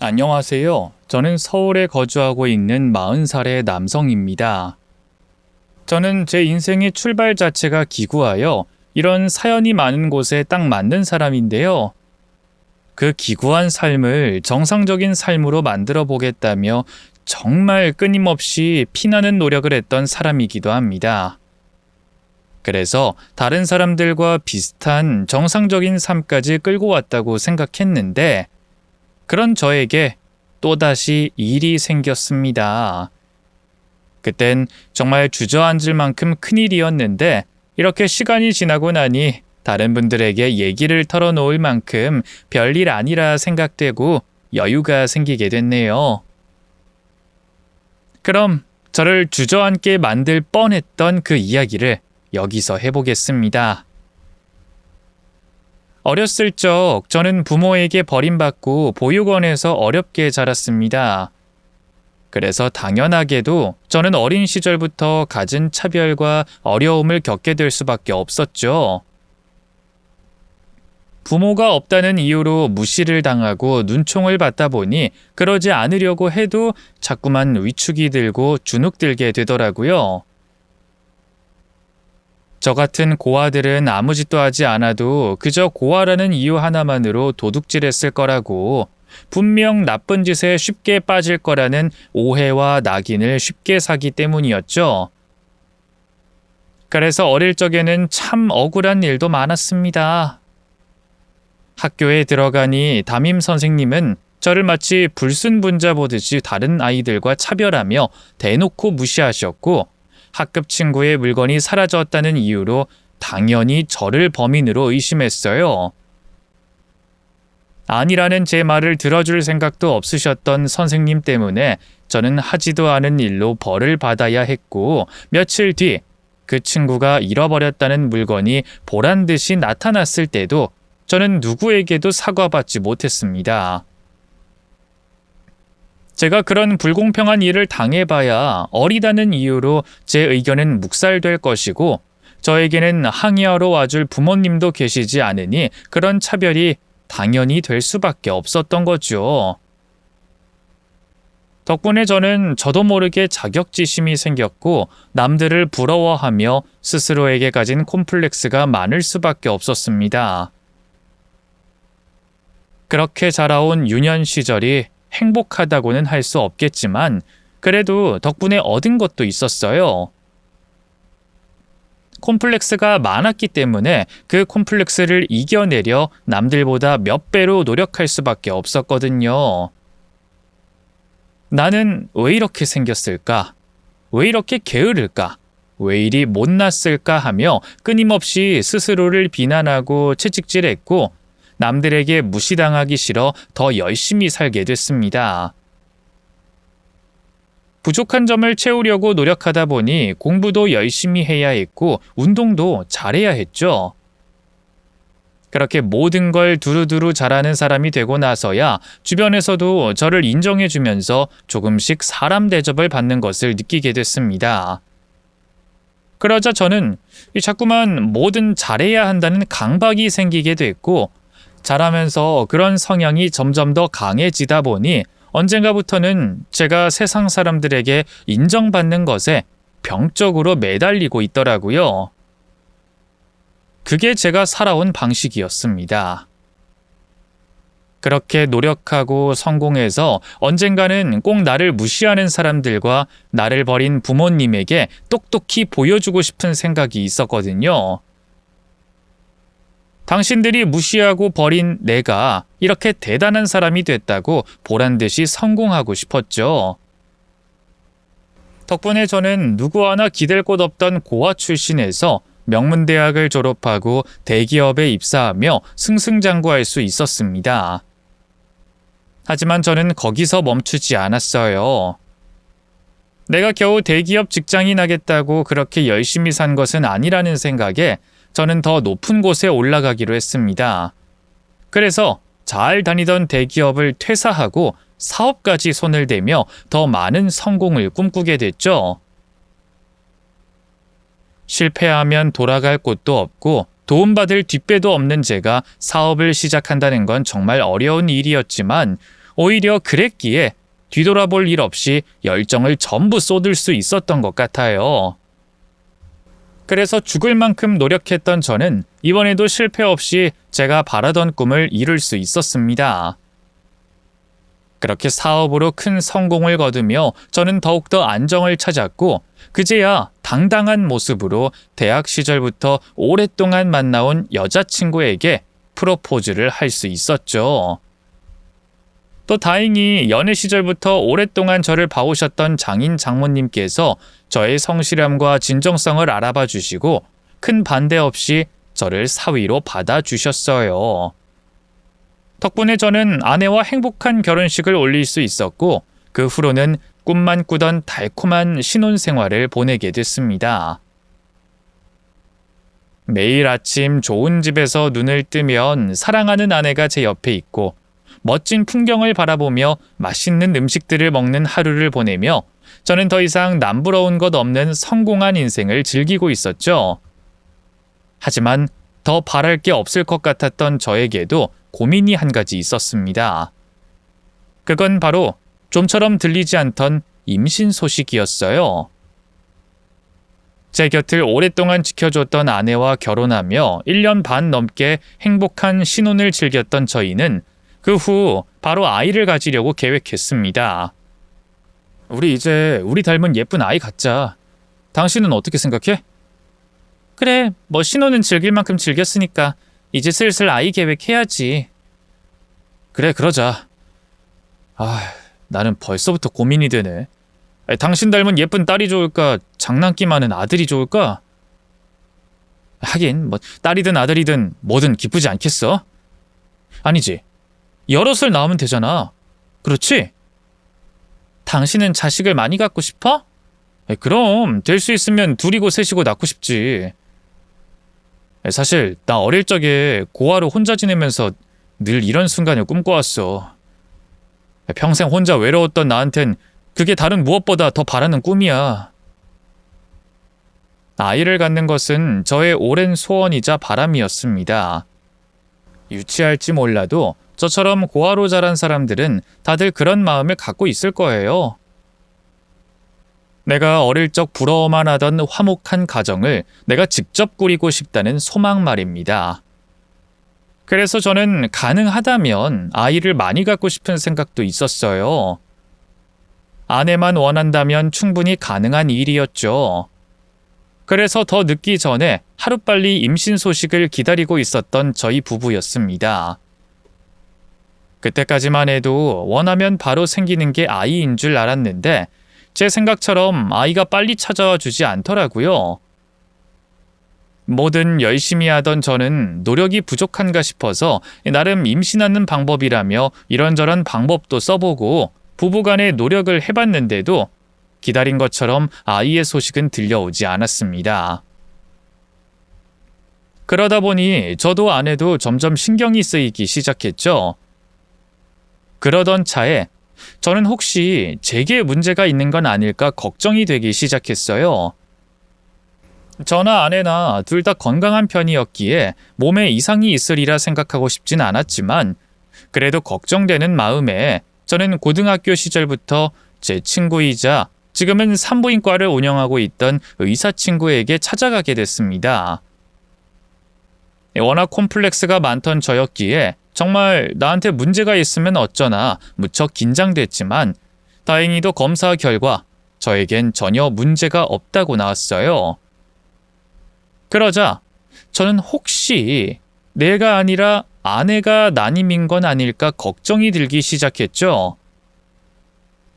안녕하세요. 저는 서울에 거주하고 있는 40살의 남성입니다. 저는 제 인생의 출발 자체가 기구하여 이런 사연이 많은 곳에 딱 맞는 사람인데요. 그 기구한 삶을 정상적인 삶으로 만들어 보겠다며 정말 끊임없이 피나는 노력을 했던 사람이기도 합니다. 그래서 다른 사람들과 비슷한 정상적인 삶까지 끌고 왔다고 생각했는데 그런 저에게 또다시 일이 생겼습니다. 그땐 정말 주저앉을 만큼 큰일이었는데 이렇게 시간이 지나고 나니 다른 분들에게 얘기를 털어놓을 만큼 별일 아니라 생각되고 여유가 생기게 됐네요. 그럼 저를 주저앉게 만들 뻔했던 그 이야기를 여기서 해보겠습니다. 어렸을 적 저는 부모에게 버림받고 보육원에서 어렵게 자랐습니다. 그래서 당연하게도 저는 어린 시절부터 갖은 차별과 어려움을 겪게 될 수밖에 없었죠. 부모가 없다는 이유로 무시를 당하고 눈총을 받다 보니 그러지 않으려고 해도 자꾸만 위축이 들고 주눅들게 되더라고요. 저 같은 고아들은 아무 짓도 하지 않아도 그저 고아라는 이유 하나만으로 도둑질했을 거라고, 분명 나쁜 짓에 쉽게 빠질 거라는 오해와 낙인을 쉽게 사기 때문이었죠. 그래서 어릴 적에는 참 억울한 일도 많았습니다. 학교에 들어가니 담임 선생님은 저를 마치 불순분자 보듯이 다른 아이들과 차별하며 대놓고 무시하셨고, 학급 친구의 물건이 사라졌다는 이유로 당연히 저를 범인으로 의심했어요. 아니라는 제 말을 들어줄 생각도 없으셨던 선생님 때문에 저는 하지도 않은 일로 벌을 받아야 했고, 며칠 뒤 그 친구가 잃어버렸다는 물건이 보란듯이 나타났을 때도 저는 누구에게도 사과받지 못했습니다. 제가 그런 불공평한 일을 당해봐야 어리다는 이유로 제 의견은 묵살될 것이고, 저에게는 항의하러 와줄 부모님도 계시지 않으니 그런 차별이 당연히 될 수밖에 없었던 거죠. 덕분에 저는 저도 모르게 자격지심이 생겼고 남들을 부러워하며 스스로에게 가진 콤플렉스가 많을 수밖에 없었습니다. 그렇게 자라온 유년 시절이 행복하다고는 할 수 없겠지만 그래도 덕분에 얻은 것도 있었어요. 콤플렉스가 많았기 때문에 그 콤플렉스를 이겨내려 남들보다 몇 배로 노력할 수밖에 없었거든요. 나는 왜 이렇게 생겼을까? 왜 이렇게 게으를까? 왜 이리 못났을까 하며 끊임없이 스스로를 비난하고 채찍질했고, 남들에게 무시당하기 싫어 더 열심히 살게 됐습니다. 부족한 점을 채우려고 노력하다 보니 공부도 열심히 해야 했고 운동도 잘해야 했죠. 그렇게 모든 걸 두루두루 잘하는 사람이 되고 나서야 주변에서도 저를 인정해주면서 조금씩 사람 대접을 받는 것을 느끼게 됐습니다. 그러자 저는 자꾸만 뭐든 잘해야 한다는 강박이 생기게 됐고, 자라면서 그런 성향이 점점 더 강해지다 보니 언젠가부터는 제가 세상 사람들에게 인정받는 것에 병적으로 매달리고 있더라고요. 그게 제가 살아온 방식이었습니다. 그렇게 노력하고 성공해서 언젠가는 꼭 나를 무시하는 사람들과 나를 버린 부모님에게 똑똑히 보여주고 싶은 생각이 있었거든요. 당신들이 무시하고 버린 내가 이렇게 대단한 사람이 됐다고 보란듯이 성공하고 싶었죠. 덕분에 저는 누구 하나 기댈 곳 없던 고아 출신에서 명문대학을 졸업하고 대기업에 입사하며 승승장구할 수 있었습니다. 하지만 저는 거기서 멈추지 않았어요. 내가 겨우 대기업 직장인 하겠다고 그렇게 열심히 산 것은 아니라는 생각에 저는 더 높은 곳에 올라가기로 했습니다. 그래서 잘 다니던 대기업을 퇴사하고 사업까지 손을 대며 더 많은 성공을 꿈꾸게 됐죠. 실패하면 돌아갈 곳도 없고 도움받을 뒷배도 없는 제가 사업을 시작한다는 건 정말 어려운 일이었지만 오히려 그랬기에 뒤돌아볼 일 없이 열정을 전부 쏟을 수 있었던 것 같아요. 그래서 죽을 만큼 노력했던 저는 이번에도 실패 없이 제가 바라던 꿈을 이룰 수 있었습니다. 그렇게 사업으로 큰 성공을 거두며 저는 더욱더 안정을 찾았고 그제야 당당한 모습으로 대학 시절부터 오랫동안 만나온 여자친구에게 프로포즈를 할 수 있었죠. 또 다행히 연애 시절부터 오랫동안 저를 봐오셨던 장인 장모님께서 저의 성실함과 진정성을 알아봐 주시고 큰 반대 없이 저를 사위로 받아주셨어요. 덕분에 저는 아내와 행복한 결혼식을 올릴 수 있었고 그 후로는 꿈만 꾸던 달콤한 신혼생활을 보내게 됐습니다. 매일 아침 좋은 집에서 눈을 뜨면 사랑하는 아내가 제 옆에 있고 멋진 풍경을 바라보며 맛있는 음식들을 먹는 하루를 보내며 저는 더 이상 남부러운 것 없는 성공한 인생을 즐기고 있었죠. 하지만 더 바랄 게 없을 것 같았던 저에게도 고민이 한 가지 있었습니다. 그건 바로 좀처럼 들리지 않던 임신 소식이었어요. 제 곁을 오랫동안 지켜줬던 아내와 결혼하며 1년 반 넘게 행복한 신혼을 즐겼던 저희는 그 후 바로 아이를 가지려고 계획했습니다. 우리 이제 우리 닮은 예쁜 아이 갖자. 당신은 어떻게 생각해? 그래, 뭐 신혼은 즐길 만큼 즐겼으니까 이제 슬슬 아이 계획해야지. 그래, 그러자. 나는 벌써부터 고민이 되네. 당신 닮은 예쁜 딸이 좋을까? 장난기 많은 아들이 좋을까? 하긴 뭐 딸이든 아들이든 뭐든 기쁘지 않겠어? 아니지. 여럿을 낳으면 되잖아. 그렇지? 당신은 자식을 많이 갖고 싶어? 그럼 될 수 있으면 둘이고 셋이고 낳고 싶지. 사실 나 어릴 적에 고아로 혼자 지내면서 늘 이런 순간을 꿈꿔왔어. 평생 혼자 외로웠던 나한텐 그게 다른 무엇보다 더 바라는 꿈이야. 아이를 갖는 것은 저의 오랜 소원이자 바람이었습니다. 유치할지 몰라도 저처럼 고아로 자란 사람들은 다들 그런 마음을 갖고 있을 거예요. 내가 어릴 적 부러워만 하던 화목한 가정을 내가 직접 꾸리고 싶다는 소망 말입니다. 그래서 저는 가능하다면 아이를 많이 갖고 싶은 생각도 있었어요. 아내만 원한다면 충분히 가능한 일이었죠. 그래서 더 늦기 전에 하루빨리 임신 소식을 기다리고 있었던 저희 부부였습니다. 그때까지만 해도 원하면 바로 생기는 게 아이인 줄 알았는데 제 생각처럼 아이가 빨리 찾아와 주지 않더라고요. 뭐든 열심히 하던 저는 노력이 부족한가 싶어서 나름 임신하는 방법이라며 이런저런 방법도 써보고 부부간의 노력을 해봤는데도 기다린 것처럼 아이의 소식은 들려오지 않았습니다. 그러다 보니 저도 아내도 점점 신경이 쓰이기 시작했죠. 그러던 차에 저는 혹시 제게 문제가 있는 건 아닐까 걱정이 되기 시작했어요. 저나 아내나 둘 다 건강한 편이었기에 몸에 이상이 있으리라 생각하고 싶진 않았지만 그래도 걱정되는 마음에 저는 고등학교 시절부터 제 친구이자 지금은 산부인과를 운영하고 있던 의사 친구에게 찾아가게 됐습니다. 워낙 콤플렉스가 많던 저였기에 정말 나한테 문제가 있으면 어쩌나 무척 긴장됐지만 다행히도 검사 결과 저에겐 전혀 문제가 없다고 나왔어요. 그러자 저는 혹시 내가 아니라 아내가 난임인 건 아닐까 걱정이 들기 시작했죠.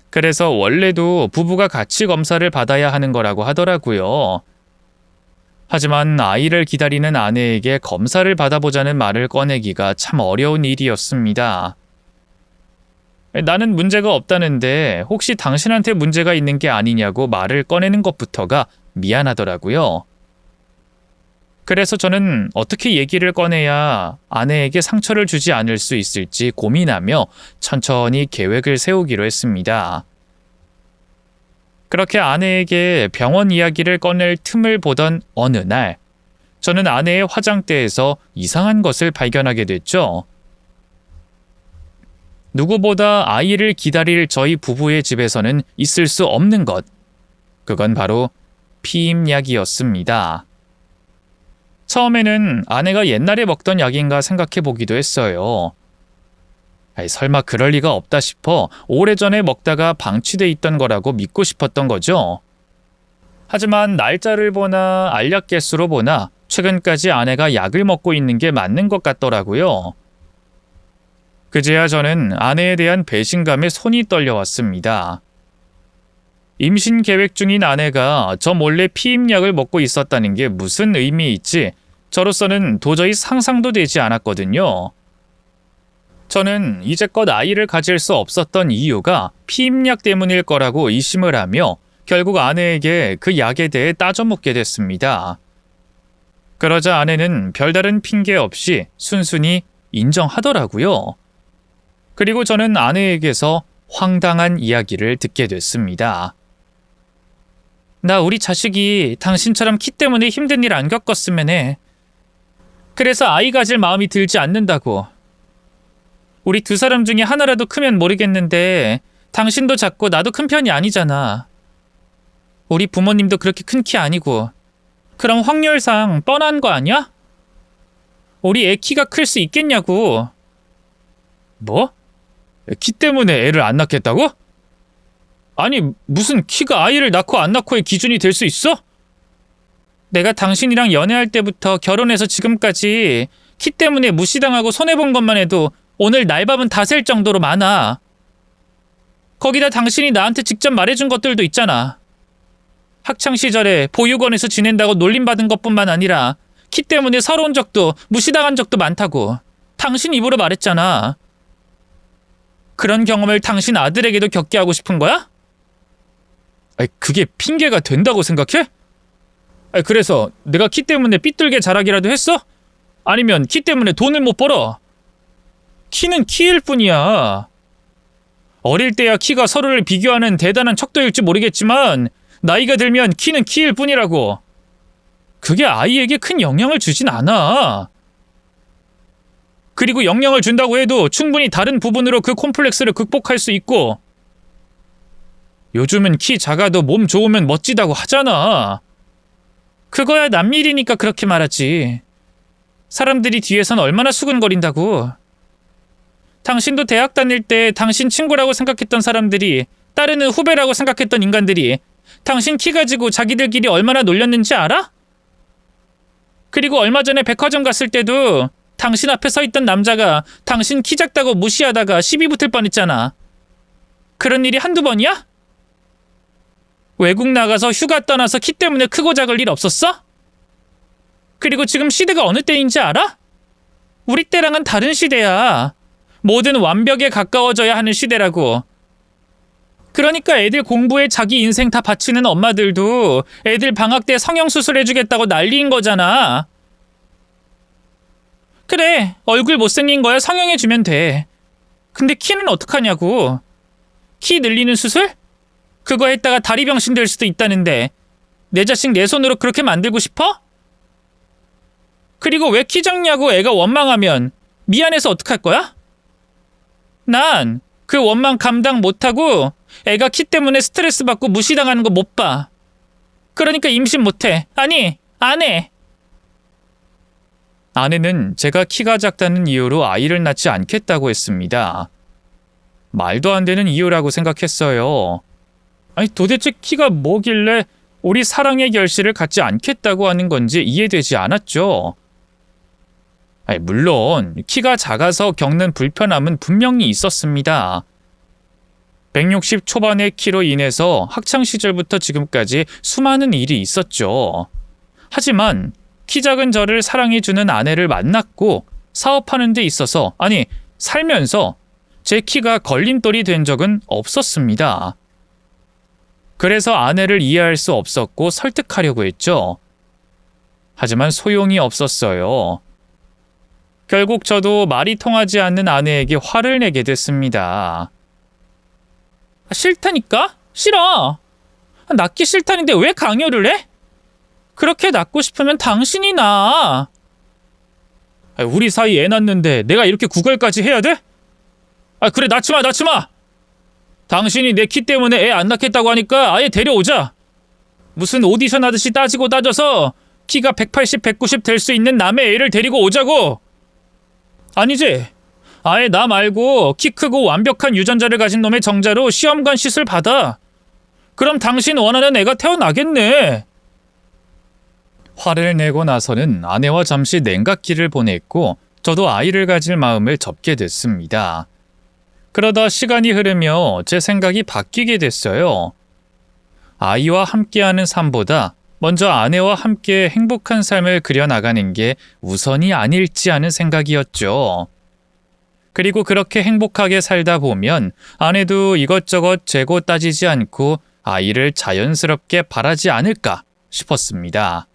그래서 원래도 부부가 같이 검사를 받아야 하는 거라고 하더라고요. 하지만 아이를 기다리는 아내에게 검사를 받아보자는 말을 꺼내기가 참 어려운 일이었습니다. 나는 문제가 없다는데 혹시 당신한테 문제가 있는 게 아니냐고 말을 꺼내는 것부터가 미안하더라고요. 그래서 저는 어떻게 얘기를 꺼내야 아내에게 상처를 주지 않을 수 있을지 고민하며 천천히 계획을 세우기로 했습니다. 그렇게 아내에게 병원 이야기를 꺼낼 틈을 보던 어느 날, 저는 아내의 화장대에서 이상한 것을 발견하게 됐죠. 누구보다 아이를 기다릴 저희 부부의 집에서는 있을 수 없는 것. 그건 바로 피임약이었습니다. 처음에는 아내가 옛날에 먹던 약인가 생각해 보기도 했어요. 설마 그럴 리가 없다 싶어 오래전에 먹다가 방치돼 있던 거라고 믿고 싶었던 거죠. 하지만 날짜를 보나 알약 개수로 보나 최근까지 아내가 약을 먹고 있는 게 맞는 것 같더라고요. 그제야 저는 아내에 대한 배신감에 손이 떨려왔습니다. 임신 계획 중인 아내가 저 몰래 피임약을 먹고 있었다는 게 무슨 의미일지 저로서는 도저히 상상도 되지 않았거든요. 저는 이제껏 아이를 가질 수 없었던 이유가 피임약 때문일 거라고 의심을 하며 결국 아내에게 그 약에 대해 따져묻게 됐습니다. 그러자 아내는 별다른 핑계 없이 순순히 인정하더라고요. 그리고 저는 아내에게서 황당한 이야기를 듣게 됐습니다. 나 우리 자식이 당신처럼 키 때문에 힘든 일 안 겪었으면 해. 그래서 아이 가질 마음이 들지 않는다고. 우리 두 사람 중에 하나라도 크면 모르겠는데 당신도 작고 나도 큰 편이 아니잖아. 우리 부모님도 그렇게 큰 키 아니고. 그럼 확률상 뻔한 거 아니야? 우리 애 키가 클 수 있겠냐고. 뭐? 키 때문에 애를 안 낳겠다고? 아니 무슨 키가 아이를 낳고 안 낳고의 기준이 될 수 있어? 내가 당신이랑 연애할 때부터 결혼해서 지금까지 키 때문에 무시당하고 손해본 것만 해도 오늘 날밥은 다 셀 정도로 많아. 거기다 당신이 나한테 직접 말해준 것들도 있잖아. 학창시절에 보육원에서 지낸다고 놀림받은 것뿐만 아니라 키 때문에 서러운 적도 무시당한 적도 많다고 당신 입으로 말했잖아. 그런 경험을 당신 아들에게도 겪게 하고 싶은 거야? 그게 핑계가 된다고 생각해? 그래서 내가 키 때문에 삐뚤게 자라기라도 했어? 아니면 키 때문에 돈을 못 벌어? 키는 키일 뿐이야. 어릴 때야 키가 서로를 비교하는 대단한 척도일지 모르겠지만 나이가 들면 키는 키일 뿐이라고. 그게 아이에게 큰 영향을 주진 않아. 그리고 영향을 준다고 해도 충분히 다른 부분으로 그 콤플렉스를 극복할 수 있고 요즘은 키 작아도 몸 좋으면 멋지다고 하잖아. 그거야 남일이니까 그렇게 말하지. 사람들이 뒤에선 얼마나 수근거린다고. 당신도 대학 다닐 때 당신 친구라고 생각했던 사람들이 따르는 후배라고 생각했던 인간들이 당신 키 가지고 자기들끼리 얼마나 놀렸는지 알아? 그리고 얼마 전에 백화점 갔을 때도 당신 앞에 서 있던 남자가 당신 키 작다고 무시하다가 시비 붙을 뻔했잖아. 그런 일이 한두 번이야? 외국 나가서 휴가 떠나서 키 때문에 크고 작을 일 없었어? 그리고 지금 시대가 어느 때인지 알아? 우리 때랑은 다른 시대야. 뭐든 완벽에 가까워져야 하는 시대라고. 그러니까 애들 공부에 자기 인생 다 바치는 엄마들도 애들 방학 때 성형수술 해주겠다고 난리인 거잖아. 그래, 얼굴 못생긴 거야 성형해주면 돼. 근데 키는 어떡하냐고. 키 늘리는 수술? 그거 했다가 다리 병신 될 수도 있다는데 내 자식 내 손으로 그렇게 만들고 싶어? 그리고 왜 키 작냐고 애가 원망하면 미안해서 어떡할 거야? 난 그 원망 감당 못하고 애가 키 때문에 스트레스 받고 무시당하는 거 못 봐. 그러니까 임신 못해. 아니, 안 해. 아내는 제가 키가 작다는 이유로 아이를 낳지 않겠다고 했습니다. 말도 안 되는 이유라고 생각했어요. 아니 도대체 키가 뭐길래 우리 사랑의 결실을 갖지 않겠다고 하는 건지 이해되지 않았죠. 물론 키가 작아서 겪는 불편함은 분명히 있었습니다. 160 초반의 키로 인해서 학창시절부터 지금까지 수많은 일이 있었죠. 하지만 키 작은 저를 사랑해주는 아내를 만났고 사업하는 데 있어서, 아니 살면서 제 키가 걸림돌이 된 적은 없었습니다. 그래서 아내를 이해할 수 없었고 설득하려고 했죠. 하지만 소용이 없었어요. 결국 저도 말이 통하지 않는 아내에게 화를 내게 됐습니다. 싫다니까? 싫어. 낳기 싫다는데 왜 강요를 해? 그렇게 낳고 싶으면 당신이 낳아. 우리 사이 애 낳는데 내가 이렇게 구걸까지 해야 돼? 그래, 낳지 마, 낳지 마! 당신이 내 키 때문에 애 안 낳겠다고 하니까 아예 데려오자. 무슨 오디션 하듯이 따지고 따져서 키가 180, 190 될 수 있는 남의 애를 데리고 오자고. 아니지. 아예 나 말고 키 크고 완벽한 유전자를 가진 놈의 정자로 시험관 시술 받아. 그럼 당신 원하는 애가 태어나겠네. 화를 내고 나서는 아내와 잠시 냉각기를 보냈고 저도 아이를 가질 마음을 접게 됐습니다. 그러다 시간이 흐르며 제 생각이 바뀌게 됐어요. 아이와 함께하는 삶보다 먼저 아내와 함께 행복한 삶을 그려나가는 게 우선이 아닐지 하는 생각이었죠. 그리고 그렇게 행복하게 살다 보면 아내도 이것저것 재고 따지지 않고 아이를 자연스럽게 바라지 않을까 싶었습니다.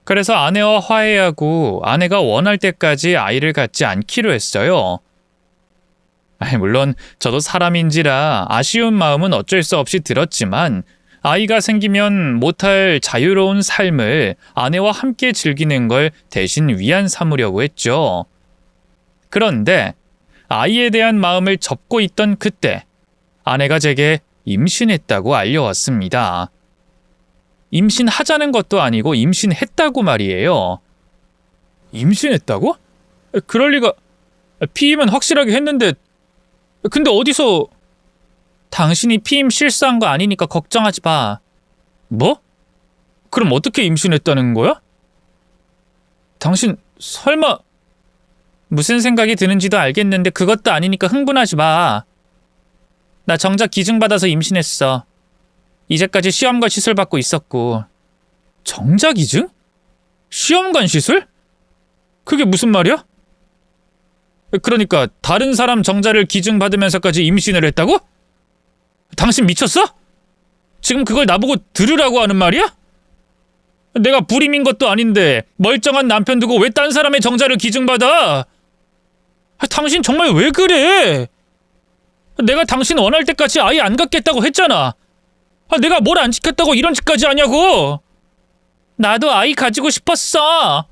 그래서 아내와 화해하고 아내가 원할 때까지 아이를 갖지 않기로 했어요. 물론 저도 사람인지라 아쉬운 마음은 어쩔 수 없이 들었지만 아이가 생기면 못할 자유로운 삶을 아내와 함께 즐기는 걸 대신 위안 삼으려고 했죠. 그런데 아이에 대한 마음을 접고 있던 그때 아내가 제게 임신했다고 알려왔습니다. 임신하자는 것도 아니고 임신했다고 말이에요. 임신했다고? 그럴 리가. 피임은 확실하게 했는데 근데 어디서. 당신이 피임 실수한 거 아니니까 걱정하지 마. 뭐? 그럼 어떻게 임신했다는 거야? 당신 설마. 무슨 생각이 드는지도 알겠는데 그것도 아니니까 흥분하지 마. 나 정작 기증받아서 임신했어. 이제까지 시험관 시술 받고 있었고. 정작 기증? 시험관 시술? 그게 무슨 말이야? 그러니까 다른 사람 정자를 기증받으면서까지 임신을 했다고? 당신 미쳤어? 지금 그걸 나보고 들으라고 하는 말이야? 내가 불임인 것도 아닌데 멀쩡한 남편 두고 왜 딴 사람의 정자를 기증받아? 당신 정말 왜 그래? 내가 당신 원할 때까지 아이 안 갖겠다고 했잖아. 내가 뭘 안 지켰다고 이런 짓까지 하냐고. 나도 아이 가지고 싶었어.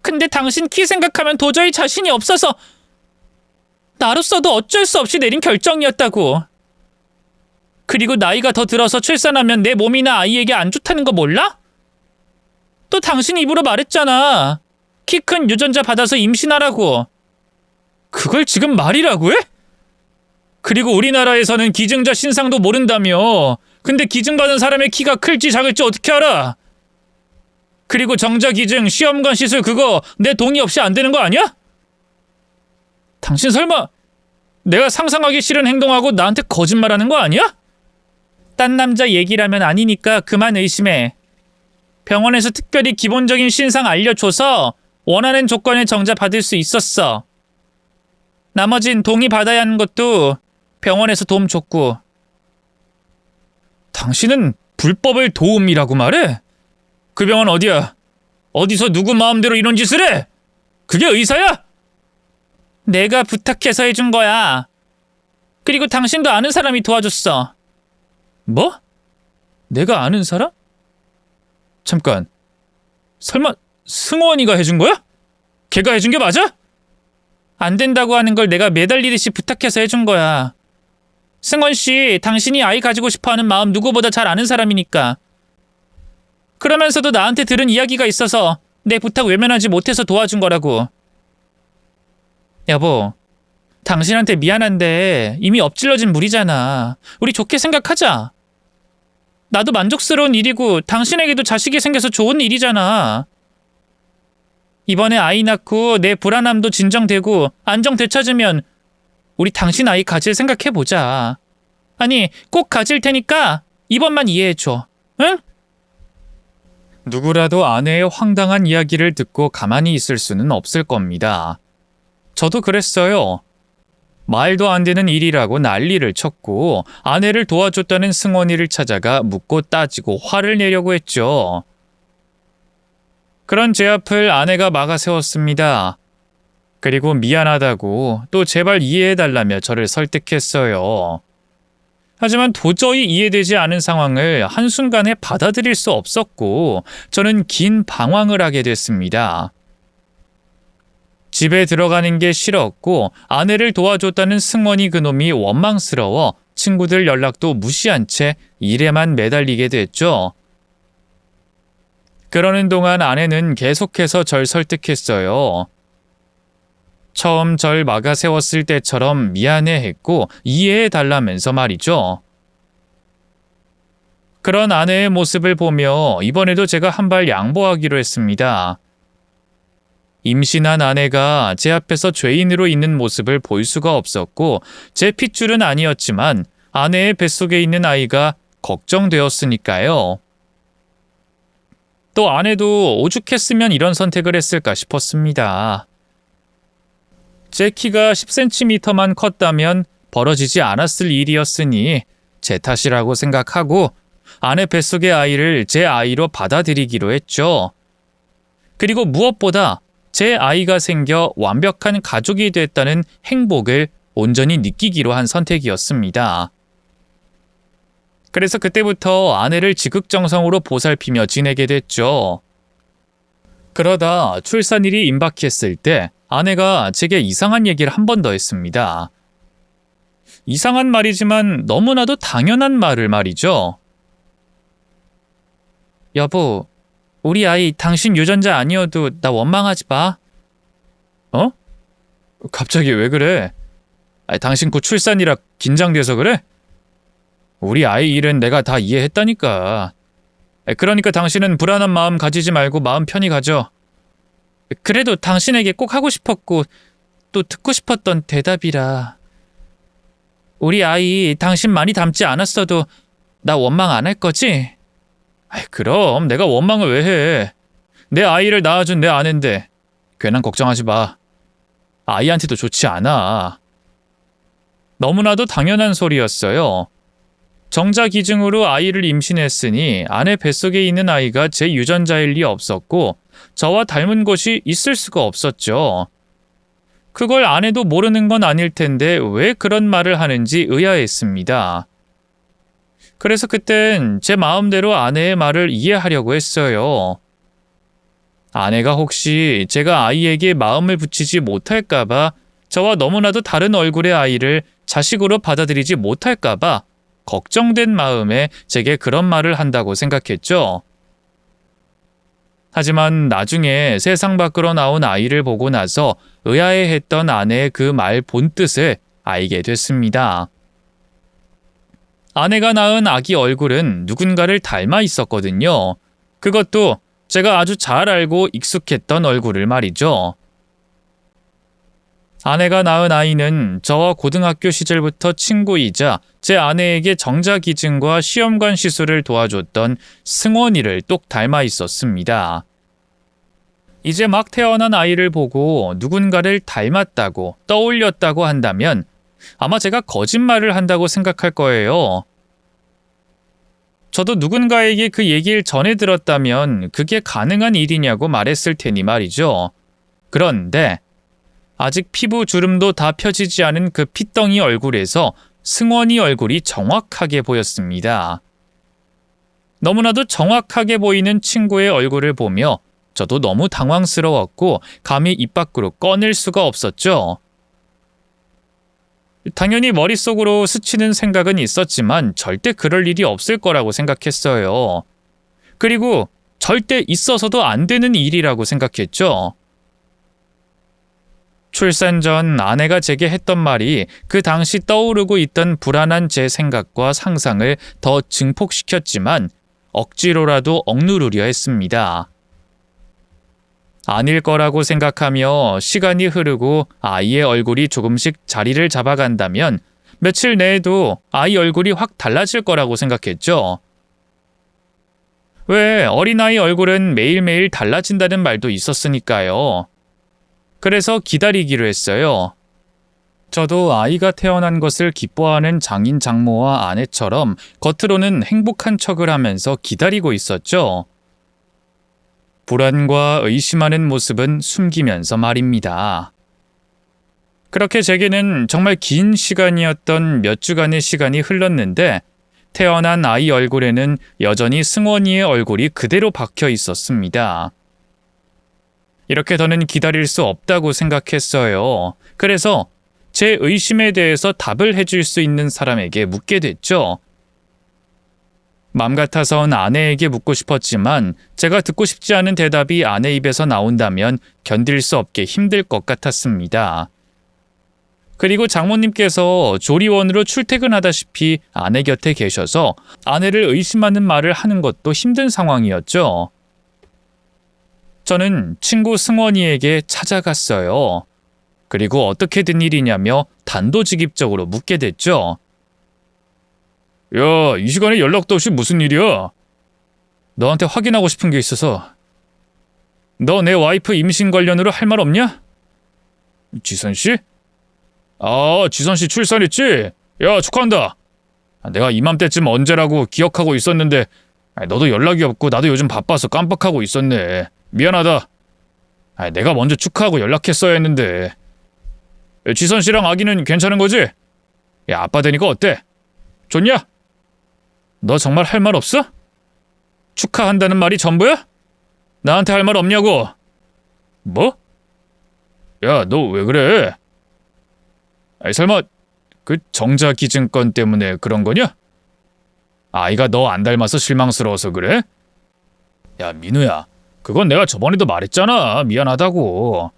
근데 당신 키 생각하면 도저히 자신이 없어서 나로서도 어쩔 수 없이 내린 결정이었다고. 그리고 나이가 더 들어서 출산하면 내 몸이나 아이에게 안 좋다는 거 몰라? 또 당신 입으로 말했잖아. 키 큰 유전자 받아서 임신하라고. 그걸 지금 말이라고 해? 그리고 우리나라에서는 기증자 신상도 모른다며. 근데 기증받은 사람의 키가 클지 작을지 어떻게 알아? 그리고 정자 기증, 시험관 시술 그거 내 동의 없이 안 되는 거 아니야? 당신 설마 내가 상상하기 싫은 행동하고 나한테 거짓말하는 거 아니야? 딴 남자 얘기라면 아니니까 그만 의심해. 병원에서 특별히 기본적인 신상 알려줘서 원하는 조건의 정자 받을 수 있었어. 나머진 동의 받아야 하는 것도 병원에서 도움 줬고. 당신은 불법을 도움이라고 말해? 그 병원 어디야? 어디서 누구 마음대로 이런 짓을 해? 그게 의사야? 내가 부탁해서 해준 거야. 그리고 당신도 아는 사람이 도와줬어. 뭐? 내가 아는 사람? 잠깐. 설마 승원이가 해준 거야? 걔가 해준 게 맞아? 안 된다고 하는 걸 내가 매달리듯이 부탁해서 해준 거야. 승원 씨, 당신이 아이 가지고 싶어하는 마음 누구보다 잘 아는 사람이니까. 그러면서도 나한테 들은 이야기가 있어서 내 부탁 외면하지 못해서 도와준 거라고. 여보, 당신한테 미안한데 이미 엎질러진 물이잖아. 우리 좋게 생각하자. 나도 만족스러운 일이고 당신에게도 자식이 생겨서 좋은 일이잖아. 이번에 아이 낳고 내 불안함도 진정되고 안정 되찾으면 우리 당신 아이 가질 생각해보자. 아니, 꼭 가질 테니까 이번만 이해해줘. 응? 누구라도 아내의 황당한 이야기를 듣고 가만히 있을 수는 없을 겁니다. 저도 그랬어요. 말도 안 되는 일이라고 난리를 쳤고 아내를 도와줬다는 승원이를 찾아가 묻고 따지고 화를 내려고 했죠. 그런 제 앞을 아내가 막아세웠습니다. 그리고 미안하다고 또 제발 이해해달라며 저를 설득했어요. 하지만 도저히 이해되지 않은 상황을 한순간에 받아들일 수 없었고 저는 긴 방황을 하게 됐습니다. 집에 들어가는 게 싫었고 아내를 도와줬다는 승원이 그놈이 원망스러워 친구들 연락도 무시한 채 일에만 매달리게 됐죠. 그러는 동안 아내는 계속해서 절 설득했어요. 처음 절 막아 세웠을 때처럼 미안해했고 이해해달라면서 말이죠. 그런 아내의 모습을 보며 이번에도 제가 한 발 양보하기로 했습니다. 임신한 아내가 제 앞에서 죄인으로 있는 모습을 볼 수가 없었고 제 핏줄은 아니었지만 아내의 뱃속에 있는 아이가 걱정되었으니까요. 또 아내도 오죽했으면 이런 선택을 했을까 싶었습니다. 제 키가 10cm만 컸다면 벌어지지 않았을 일이었으니 제 탓이라고 생각하고 아내 뱃속의 아이를 제 아이로 받아들이기로 했죠. 그리고 무엇보다 제 아이가 생겨 완벽한 가족이 됐다는 행복을 온전히 느끼기로 한 선택이었습니다. 그래서 그때부터 아내를 지극정성으로 보살피며 지내게 됐죠. 그러다 출산일이 임박했을 때 아내가 제게 이상한 얘기를 한 번 더 했습니다. 이상한 말이지만 너무나도 당연한 말을 말이죠. 여보, 우리 아이 당신 유전자 아니어도 나 원망하지 마. 어? 갑자기 왜 그래? 당신 곧 출산이라 긴장돼서 그래? 우리 아이 일은 내가 다 이해했다니까. 그러니까 당신은 불안한 마음 가지지 말고 마음 편히 가져. 그래도 당신에게 꼭 하고 싶었고 또 듣고 싶었던 대답이라. 우리 아이 당신 많이 닮지 않았어도 나 원망 안 할 거지? 그럼 내가 원망을 왜 해? 내 아이를 낳아준 내 아내인데 괜한 걱정하지 마. 아이한테도 좋지 않아. 너무나도 당연한 소리였어요. 정자기증으로 아이를 임신했으니 아내 뱃속에 있는 아이가 제 유전자일 리 없었고 저와 닮은 것이 있을 수가 없었죠. 그걸 아내도 모르는 건 아닐 텐데 왜 그런 말을 하는지 의아했습니다. 그래서 그땐 제 마음대로 아내의 말을 이해하려고 했어요. 아내가 혹시 제가 아이에게 마음을 붙이지 못할까봐 저와 너무나도 다른 얼굴의 아이를 자식으로 받아들이지 못할까봐 걱정된 마음에 제게 그런 말을 한다고 생각했죠. 하지만 나중에 세상 밖으로 나온 아이를 보고 나서 의아해했던 아내의 그 말 본뜻을 알게 됐습니다. 아내가 낳은 아기 얼굴은 누군가를 닮아 있었거든요. 그것도 제가 아주 잘 알고 익숙했던 얼굴을 말이죠. 아내가 낳은 아이는 저와 고등학교 시절부터 친구이자 제 아내에게 정자기증과 시험관 시술을 도와줬던 승원이를 똑 닮아 있었습니다. 이제 막 태어난 아이를 보고 누군가를 닮았다고 떠올렸다고 한다면 아마 제가 거짓말을 한다고 생각할 거예요. 저도 누군가에게 그 얘기를 전해 들었다면 그게 가능한 일이냐고 말했을 테니 말이죠. 그런데 아직 피부 주름도 다 펴지지 않은 그 핏덩이 얼굴에서 승원이 얼굴이 정확하게 보였습니다. 너무나도 정확하게 보이는 친구의 얼굴을 보며 저도 너무 당황스러웠고 감히 입 밖으로 꺼낼 수가 없었죠. 당연히 머릿속으로 스치는 생각은 있었지만 절대 그럴 일이 없을 거라고 생각했어요. 그리고 절대 있어서도 안 되는 일이라고 생각했죠. 출산 전 아내가 제게 했던 말이 그 당시 떠오르고 있던 불안한 제 생각과 상상을 더 증폭시켰지만 억지로라도 억누르려 했습니다. 아닐 거라고 생각하며 시간이 흐르고 아이의 얼굴이 조금씩 자리를 잡아간다면 며칠 내에도 아이 얼굴이 확 달라질 거라고 생각했죠. 왜 어린아이 얼굴은 매일매일 달라진다는 말도 있었으니까요. 그래서 기다리기로 했어요. 저도 아이가 태어난 것을 기뻐하는 장인 장모와 아내처럼 겉으로는 행복한 척을 하면서 기다리고 있었죠. 불안과 의심하는 모습은 숨기면서 말입니다. 그렇게 제게는 정말 긴 시간이었던 몇 주간의 시간이 흘렀는데 태어난 아이 얼굴에는 여전히 승원이의 얼굴이 그대로 박혀 있었습니다. 이렇게 더는 기다릴 수 없다고 생각했어요. 그래서 제 의심에 대해서 답을 해줄 수 있는 사람에게 묻게 됐죠. 맘 같아선 아내에게 묻고 싶었지만 제가 듣고 싶지 않은 대답이 아내 입에서 나온다면 견딜 수 없게 힘들 것 같았습니다. 그리고 장모님께서 조리원으로 출퇴근하다시피 아내 곁에 계셔서 아내를 의심하는 말을 하는 것도 힘든 상황이었죠. 저는 친구 승원이에게 찾아갔어요. 그리고 어떻게 된 일이냐며 단도직입적으로 묻게 됐죠. 야, 이 시간에 연락도 없이 무슨 일이야? 너한테 확인하고 싶은 게 있어서. 너 내 와이프 임신 관련으로 할 말 없냐? 지선 씨? 아, 지선 씨 출산했지? 야, 축하한다. 내가 이맘때쯤 언제라고 기억하고 있었는데 너도 연락이 없고 나도 요즘 바빠서 깜빡하고 있었네. 미안하다. 내가 먼저 축하하고 연락했어야 했는데. 지선 씨랑 아기는 괜찮은 거지? 야, 아빠 되니까 어때? 좋냐? 너 정말 할 말 없어? 축하한다는 말이 전부야? 나한테 할 말 없냐고? 뭐? 야, 너 왜 그래? 설마 그 정자기증권 때문에 그런 거냐? 아이가 너 안 닮아서 실망스러워서 그래? 야, 민우야, 그건 내가 저번에도 말했잖아. 미안하다고.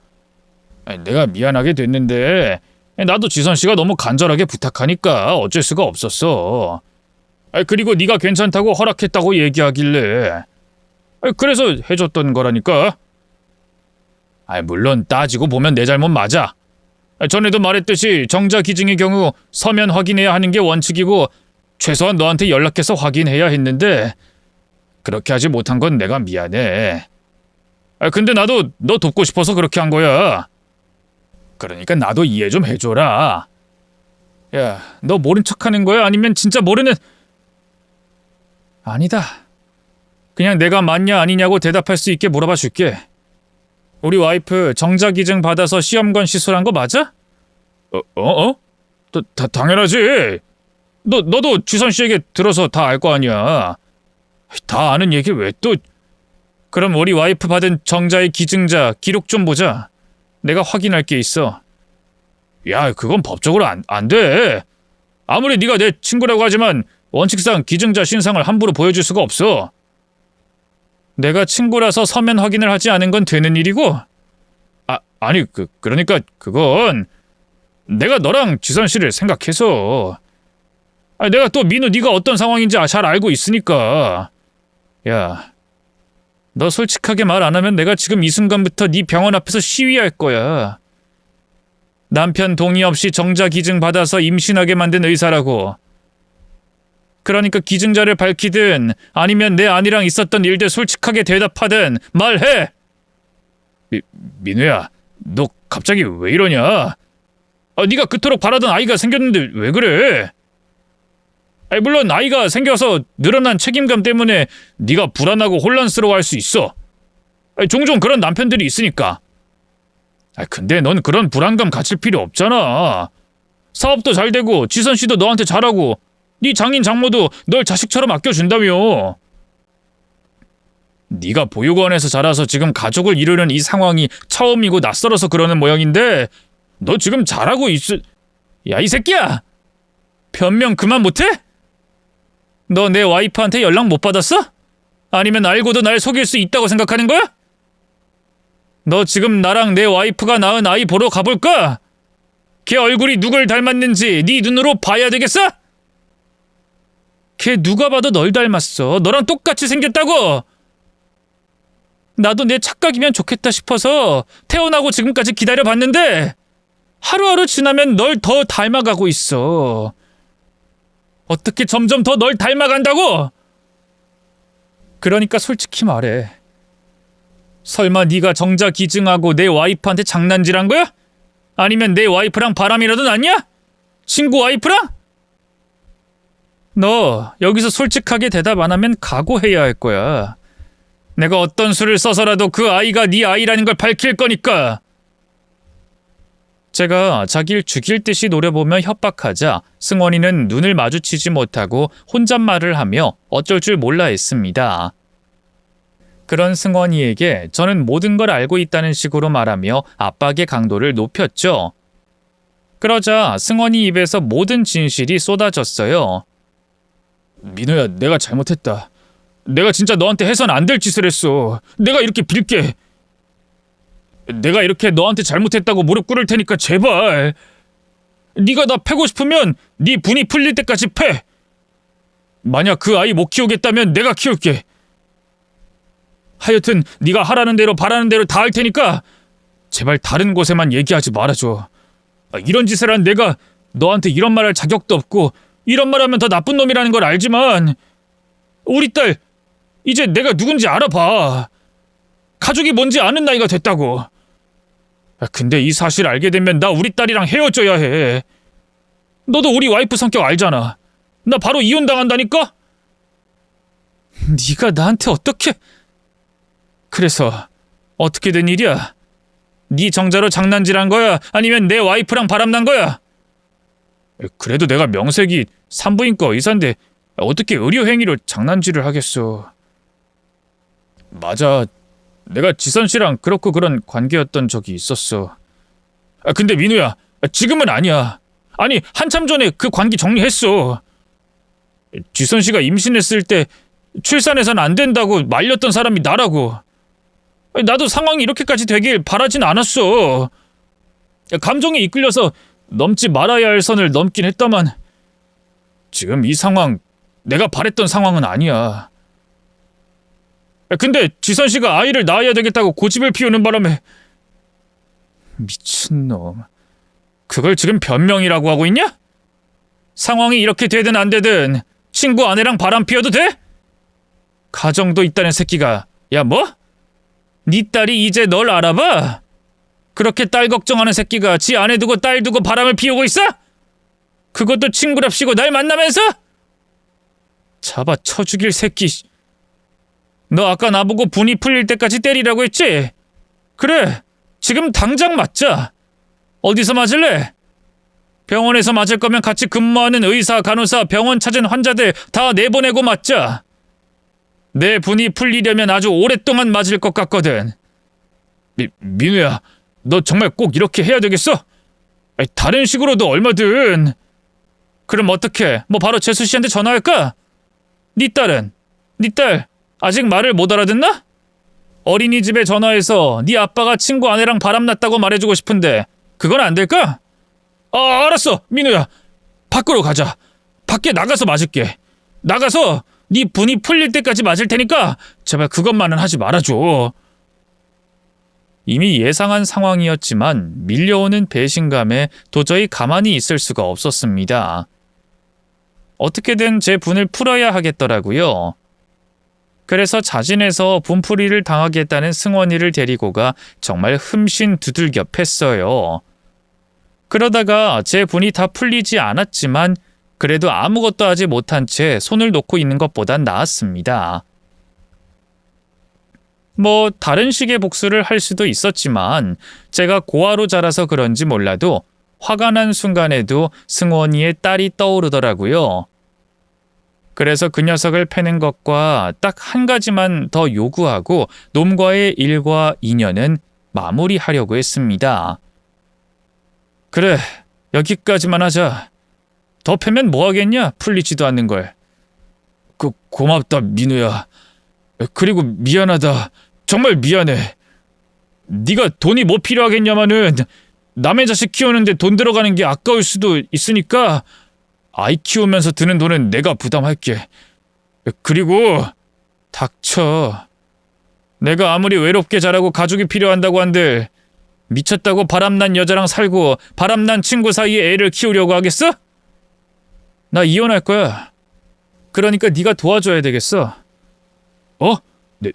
내가 미안하게 됐는데 나도 지선 씨가 너무 간절하게 부탁하니까 어쩔 수가 없었어. 그리고 네가 괜찮다고 허락했다고 얘기하길래 그래서 해줬던 거라니까. 물론 따지고 보면 내 잘못 맞아. 전에도 말했듯이 정자기증의 경우 서면 확인해야 하는 게 원칙이고 최소한 너한테 연락해서 확인해야 했는데 그렇게 하지 못한 건 내가 미안해. 근데 나도 너 돕고 싶어서 그렇게 한 거야. 그러니까 나도 이해 좀 해줘라. 야, 너 모른 척하는 거야? 아니면 진짜 모르는... 아니다. 그냥 내가 맞냐 아니냐고 대답할 수 있게 물어봐 줄게. 우리 와이프 정자기증 받아서 시험관 시술한 거 맞아? 당연하지. 너도 지선 씨에게 들어서 다 알 거 아니야. 다 아는 얘기 왜 또... 그럼 우리 와이프 받은 정자의 기증자 기록 좀 보자. 내가 확인할 게 있어. 야, 그건 법적으로 안 돼. 아무리 네가 내 친구라고 하지만 원칙상 기증자 신상을 함부로 보여줄 수가 없어. 내가 친구라서 서면 확인을 하지 않은 건 되는 일이고? 아니, 그러니까 그건 내가 너랑 지선 씨를 생각해서. 내가 또 민우 네가 어떤 상황인지 잘 알고 있으니까. 야, 너 솔직하게 말 안 하면 내가 지금 이 순간부터 네 병원 앞에서 시위할 거야. 남편 동의 없이 정자 기증 받아서 임신하게 만든 의사라고. 그러니까 기증자를 밝히든 아니면 내 아내랑 있었던 일들 솔직하게 대답하든 말해. 민우야, 너 갑자기 왜 이러냐? 네가 그토록 바라던 아이가 생겼는데 왜 그래? 물론 아이가 생겨서 늘어난 책임감 때문에 네가 불안하고 혼란스러워할 수 있어. 종종 그런 남편들이 있으니까. 근데 넌 그런 불안감 가질 필요 없잖아. 사업도 잘 되고 지선 씨도 너한테 잘하고 네 장인 장모도 널 자식처럼 아껴준다며. 네가 보육원에서 자라서 지금 가족을 이루는 이 상황이 처음이고 낯설어서 그러는 모양인데 너 지금 잘하고 있어. 야, 이 새끼야! 변명 그만 못해? 너 내 와이프한테 연락 못 받았어? 아니면 알고도 날 속일 수 있다고 생각하는 거야? 너 지금 나랑 내 와이프가 낳은 아이 보러 가볼까? 걔 얼굴이 누굴 닮았는지 네 눈으로 봐야 되겠어? 걔 누가 봐도 널 닮았어. 너랑 똑같이 생겼다고! 나도 내 착각이면 좋겠다 싶어서 태어나고 지금까지 기다려봤는데 하루하루 지나면 널 더 닮아가고 있어. 어떻게 점점 더 널 닮아간다고? 그러니까 솔직히 말해. 설마 네가 정자 기증하고 내 와이프한테 장난질한 거야? 아니면 내 와이프랑 바람이라도 났냐? 친구 와이프랑? 너 여기서 솔직하게 대답 안 하면 각오해야 할 거야. 내가 어떤 수를 써서라도 그 아이가 네 아이라는 걸 밝힐 거니까. 제가 자기를 죽일 듯이 노려보며 협박하자 승원이는 눈을 마주치지 못하고 혼잣말을 하며 어쩔 줄 몰라 했습니다. 그런 승원이에게 저는 모든 걸 알고 있다는 식으로 말하며 압박의 강도를 높였죠. 그러자 승원이 입에서 모든 진실이 쏟아졌어요. 민호야, 내가 잘못했다. 내가 진짜 너한테 해선 안 될 짓을 했어. 내가 이렇게 빌게. 내가 이렇게 너한테 잘못했다고 무릎 꿇을 테니까 제발. 네가 나 패고 싶으면 네 분이 풀릴 때까지 패. 만약 그 아이 못 키우겠다면 내가 키울게. 하여튼 네가 하라는 대로 바라는 대로 다 할 테니까 제발 다른 곳에만 얘기하지 말아줘. 이런 짓을 한 내가 너한테 이런 말 할 자격도 없고 이런 말 하면 더 나쁜 놈이라는 걸 알지만 우리 딸 이제 내가 누군지 알아봐. 가족이 뭔지 아는 나이가 됐다고. 근데 이 사실 알게 되면 나 우리 딸이랑 헤어져야 해. 너도 우리 와이프 성격 알잖아. 나 바로 이혼당한다니까? 네가 나한테 어떻게... 그래서 어떻게 된 일이야? 네 정자로 장난질한 거야? 아니면 내 와이프랑 바람난 거야? 그래도 내가 명색이 산부인과 의사인데 어떻게 의료행위로 장난질을 하겠어. 맞아. 내가 지선 씨랑 그렇고 그런 관계였던 적이 있었어. 근데 민우야, 지금은 아니야. 아니, 한참 전에 그 관계 정리했어. 지선 씨가 임신했을 때 출산해서는 안 된다고 말렸던 사람이 나라고. 나도 상황이 이렇게까지 되길 바라진 않았어. 감정에 이끌려서 넘지 말아야 할 선을 넘긴 했다만 지금 이 상황 내가 바랬던 상황은 아니야. 근데 지선 씨가 아이를 낳아야 되겠다고 고집을 피우는 바람에... 미친놈. 그걸 지금 변명이라고 하고 있냐? 상황이 이렇게 되든 안 되든 친구 아내랑 바람 피워도 돼? 가정도 있다는 새끼가... 야 뭐? 네 딸이 이제 널 알아봐? 그렇게 딸 걱정하는 새끼가 지 아내 두고 딸 두고 바람을 피우고 있어? 그것도 친구랍시고 날 만나면서? 잡아 쳐 죽일 새끼. 너 아까 나보고 분이 풀릴 때까지 때리라고 했지? 그래, 지금 당장 맞자. 어디서 맞을래? 병원에서 맞을 거면 같이 근무하는 의사, 간호사, 병원 찾은 환자들 다 내보내고 맞자. 내 분이 풀리려면 아주 오랫동안 맞을 것 같거든. 민우야, 너 정말 꼭 이렇게 해야 되겠어? 다른 식으로도 얼마든. 그럼 어떡해? 뭐 바로 재수 씨한테 전화할까? 네 딸은? 네 딸 아직 말을 못 알아듣나? 어린이집에 전화해서 네 아빠가 친구 아내랑 바람났다고 말해주고 싶은데 그건 안 될까? 알았어, 민우야. 밖으로 가자. 밖에 나가서 맞을게. 나가서 네 분이 풀릴 때까지 맞을 테니까 제발 그것만은 하지 말아줘. 이미 예상한 상황이었지만 밀려오는 배신감에 도저히 가만히 있을 수가 없었습니다. 어떻게든 제 분을 풀어야 하겠더라고요. 그래서 자진해서 분풀이를 당하겠다는 승원이를 데리고 가 정말 흠씬 두들겨 팼어요. 그러다가 제 분이 다 풀리지 않았지만 그래도 아무것도 하지 못한 채 손을 놓고 있는 것보단 나았습니다. 뭐 다른 식의 복수를 할 수도 있었지만 제가 고아로 자라서 그런지 몰라도 화가 난 순간에도 승원이의 딸이 떠오르더라고요. 그래서 그 녀석을 패는 것과 딱 한 가지만 더 요구하고 놈과의 일과 인연은 마무리하려고 했습니다. 그래, 여기까지만 하자. 더 패면 뭐하겠냐? 풀리지도 않는 걸. 고맙다, 민우야. 그리고 미안하다. 정말 미안해. 네가 돈이 뭐 필요하겠냐마는 남의 자식 키우는데 돈 들어가는 게 아까울 수도 있으니까 아이 키우면서 드는 돈은 내가 부담할게. 그리고 닥쳐. 내가 아무리 외롭게 자라고 가족이 필요한다고 한들 미쳤다고 바람난 여자랑 살고 바람난 친구 사이에 애를 키우려고 하겠어? 나 이혼할 거야. 그러니까 네가 도와줘야 되겠어.